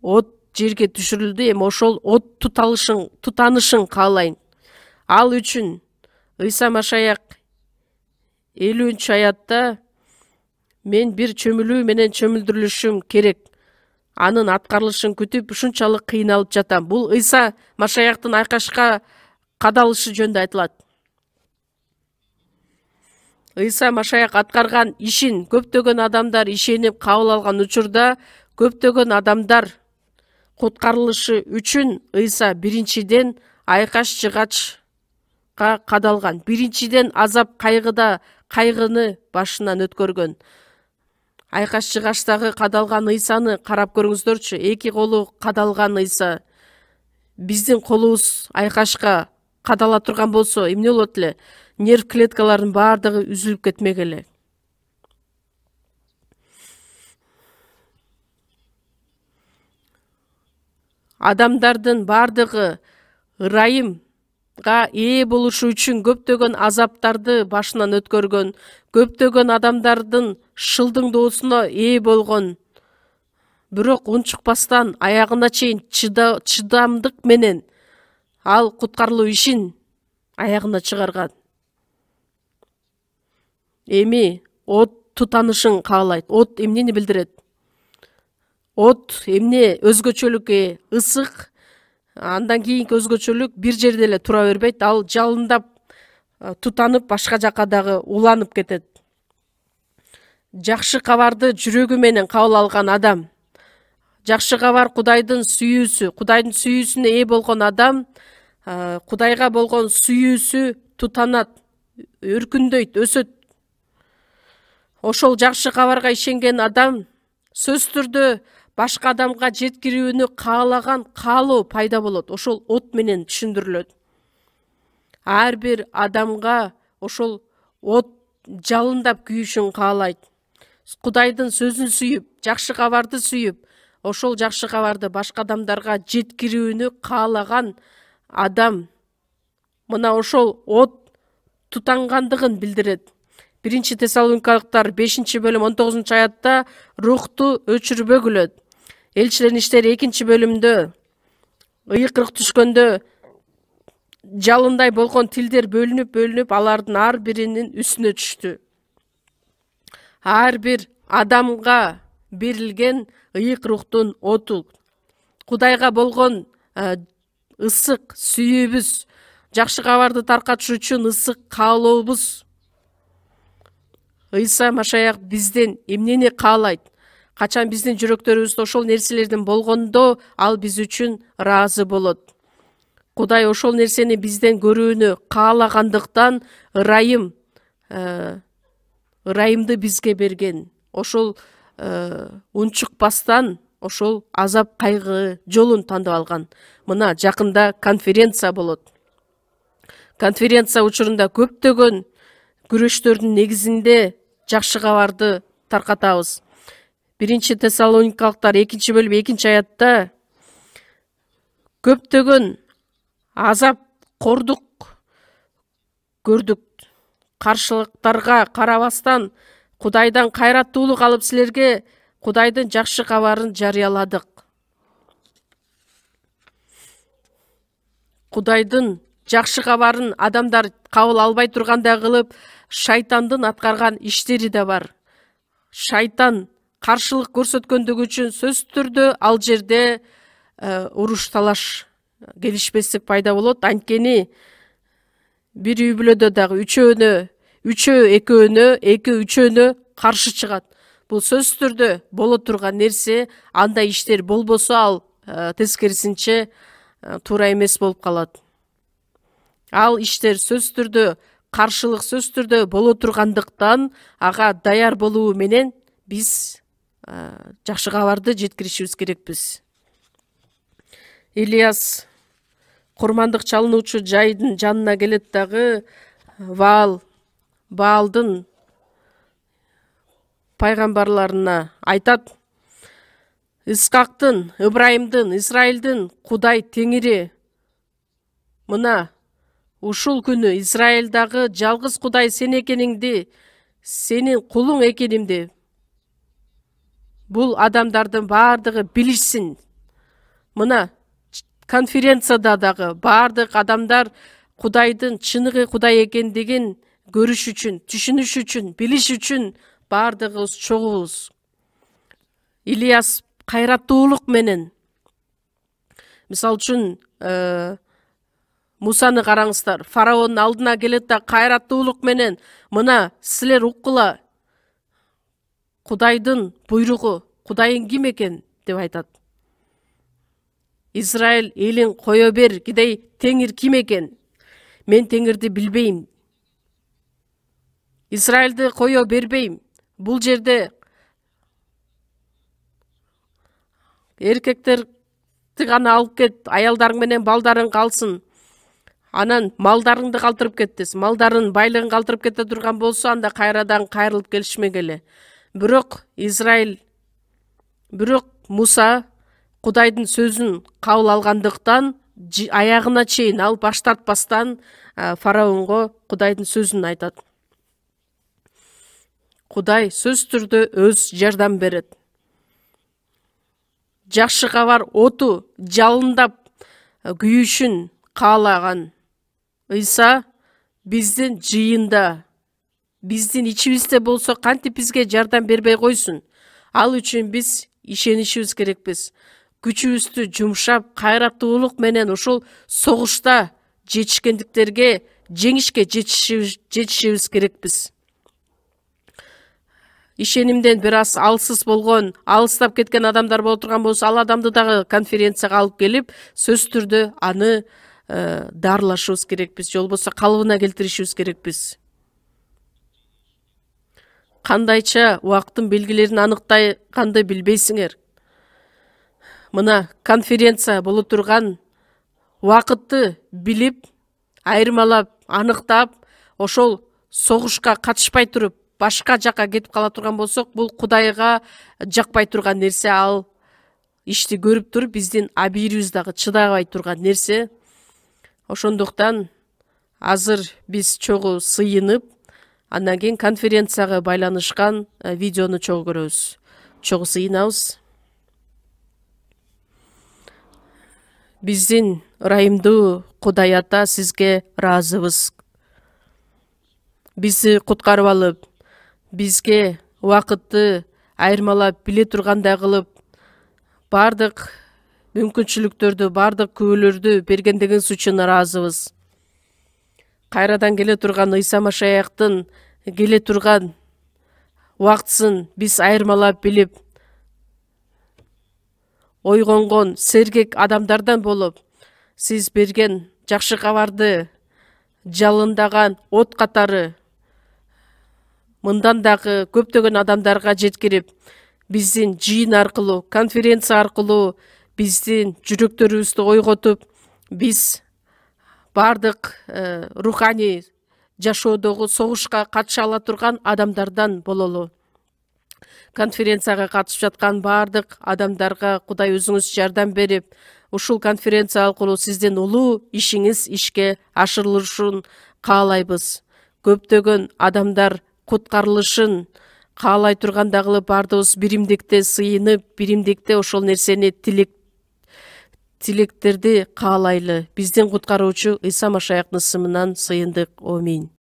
От жерге түшүрүлдү, эми ошол от тутанышын каалайм. Ал үчүн Ыйса Машаяк 50 аятта мен бир чөмүлүү менен чөмүлдүрүлүшүм керек. Анын аткарылышын күтүп ушунчалык кыйналып жатам. Бул Ыйса Машаяктын айкашка кадалышы жөнүндө айтылат. Ыйса Машаяк аткарган ишин көптөгөн адамдар ишенип кабыл алган учурда, көптөгөн адамдар куткарылышы үчүн Ыйса биринчиден айкаш жыгачка кадалган. Биринчиден азап кайгыны башынан өткөргөн. Айкаш жыгаштагы кадалган ыйсаны карап көрүңүздөрчү. Эки колу кадалган ыйса. Биздин колубуз айкашка кадала турган болсо, эмне болот эле? Нерв клеткаларынын баардыгы үзүлүп кетмек эле. Адамдардын баардыгы ырайымга ээ болушу үчүн көптөгөн азаптарды башынан өткөргөн, көптөгөн адамдардын шылдыңдоосуна ээ болгон, бирок унчукпастан аягына чейин чыдамдык менен ал куткарылуу ишин аягына чыгарган. Эми от тутанышын каалайт. От эмнени билдирет? От эмне өзгөчөлүккө? Ысык, андан кийинки өзгөчөлүк бир жерде эле тура бербейт. Ал жалындап тутанып, башка жака дагы уланып кетет. Жакшы кабарды жүрөгү менен кабыл алган адам, жакшы кабар Кудайдын сүйүүсү, Кудайдын сүйүүсүнө ээ болгон адам, Кудайга болгон сүйүүсү тутанат, өркүндөйт, өсөт. Ошол жакшы кабарга ишенген адам сөзсүз түрдө башка адамга жеткирүүнү каалаган каалоо пайда болот. Ошол от менен түшүндүрүлөт. Ар бир адамга ошол от жалындап күйүшүн каалайт. Кудайдын сөзүн сүйүп, жакшы кабарды сүйүп, ошол жакшы кабарды башка адамдарга жеткирүүнү каалаган адам мына ошол от тутангандыгын билдирет. 1 Тессалоникалыктар 5-бөлүм 19-аятта рухту өчүрбөгүлөт. Элчилердин иштери 2-бөлүмдө ыйыкырык түшкөндө жалындай болгон тилдер бөлүнүп, алардын ар биринин үстүнө түштү. Ар бир адамга берилген ыйык рухтун оту, Кудайга болгон ысык сүйүүбүз, жакшы кабарды таркатыш үчүн ысык каалообуз. Ыйса Машаяк бизден эмнени каалайт? Качан биздин жүрөктөрүбүздө ошол нерселердин болгондо ал биз үчүн ыраазы болот. Кудай ошол нерсени бизден көрүүнү каалагандыктан ырайымды бизге берген. Ошол унчукпастан ошол азап кайгы жолун тандап алган. Мына жакында конференция болот. Конференция учурунда көптөгөн күрөштөрдүн негизинде жакшы кабарды таркатабыз. 1 Тессалоникалыктар 2-бөлүм 2-аятта көптөгөн азап, кордук көрдүк. Каршылыктарга карабастан Кудайдан кайраттуулук алып силерге Кудайдын жакшы кабарын жарыяладык. Кудайдын жакшы кабарын адамдар кабыл албай тургандай кылып, шайтандын аткарган иштери да бар. Шайтан каршылык көрсөткөндүгү үчүн сөзсүз түрдө ал жерде уруш талаш, келишпестик пайда болот. Анткени бир үй бүлөдө дагы үчөө экөөнө, эки үчөөнө каршы чыгат. Бул сөзсүз түрдө боло турган нерсе, андай иштер болбосо ал тескерисинче туура эмес болуп калат. Ал иштер сөзсүз түрдө каршылык сөзсүз түрдө боло тургандыктан ага даяр болуу менен биз жакшы кабарды жеткиришибиз керекпиз. Илияс курмандык чалынуучу жайдын жанына келет дагы Баалдын пайгамбарларына айтат: Искактын, Ибрайымдын, Израилдин Кудай Теңири мына ушул күнү Израилдагы жалгыз Кудай сен экениңди, сенин кулуң экенимди бул адамдардын баардыгы билишсин. Мына конференцияда дагы баардык адамдар Кудайдын чыныгы Кудай экендигин көрүш үчүн, түшүнүш үчүн, билиш үчүн баардыгыбыз чогубуз. Илияс кайраттуулук менен, мисалы үчүн Мусаны караңыздар, фараондун алдына келет да кайраттуулук менен: мына силер уккула, Кудайдын буйругу, Кудайың ким экен деп айтат. Израиль элин кое бер, кидей Теңир ким экен? Мен Теңирди билбейм. Израилди кое бербейм. Бул жерде эркектерди гана алып кет, аялдарың менен балдарың калсын. Анан малдарыңды калтырып кеттиз. Малдарын, байлыгын калтырып кете турган болсо, анда кайрадан кайрылып келишмегиле. Бирок Муса Кудайдын сөзүн кабыл алгандыктан аягына чейин ал баш тартпастан фараонго Кудайдын сөзүн айтат. Кудай сөз түрдө өз жардам берет. Жакшы кабар оту жалындап күйүшүн каалаган Ыйса биздин жыйында, биздин ичибизде болсо кантип бизге жардам бербей койсун? Ал үчүн биз ишенишибиз керекпиз. Күчүбүздү жумшап, кайраттуулук менен ушул согушта жетишкендиктерге, жеңишке жетишибиз керекпиз. Ишенимден бир аз алсыз болгон, алыстап кеткен адамдар боло турган болсо, ал адамды дагы конференцияга алып келип, сөз түрдө аны дарылашыбыз керекпиз, же болбосо калыбына келтиришибиз керекпиз. Кандайча убакыттын белгилерин аныктайганды билбейсиңер. Мына конференция боло турган убакытты билип, айырмалап, аныктап, ошол согушка катышпай туруп, башка жака кетип кала турган болсок, бул Кудайга жакпай турган нерсе. Ал ишти көрүп туруп, биздин абийирибиз дагы чыдабай турган нерсе. Ошондуктан азыр биз чогуу сыйынып, андан кийин конференцияга байланышкан видеону чогуу көрөбүз. Чогуу сыйынабыз. Биздин ырайымдуу Кудай Ата, сизге ыраазыбыз. Бизди куткарып алып, бизге убакытты айырмалап, биле тургандай кылып, бардык мүмкүнчүлүктөрдү, бардык күбөлөрдү бергендигиңиз үчүн ыраазыбыз. Кайрадан келе турган Ыйса Машаяктын келе турган убактысын биз айырмалап билип, ойгонгон сергек адамдардан болуп, сиз берген жакшы кабарды жалындаган от катары мындан дагы көптөгөн адамдарга жеткирип, биздин жыйын аркылуу, конференция аркылуу биздин жүрөктөрүбүздү ойготуп, биз бардык руханий жашоодогу согушка катыша ала турган адамдардан бололу. Конференцияга катышып жаткан бардык адамдарга Кудай өзүңүз жардам берип, ушул конференция аркылуу сиздин улуу ишиңиз ишке ашырылышын каалайбыз. Көптөгөн адамдар куткарылышын каалай турганда кылып, бардыгыбыз биримдикте сыйынып, биримдикте ошол нерсени тилектерди каалайлы. Биздин куткаруучу Ыйса Машаяктын ысымынан сыйындык. Аминь.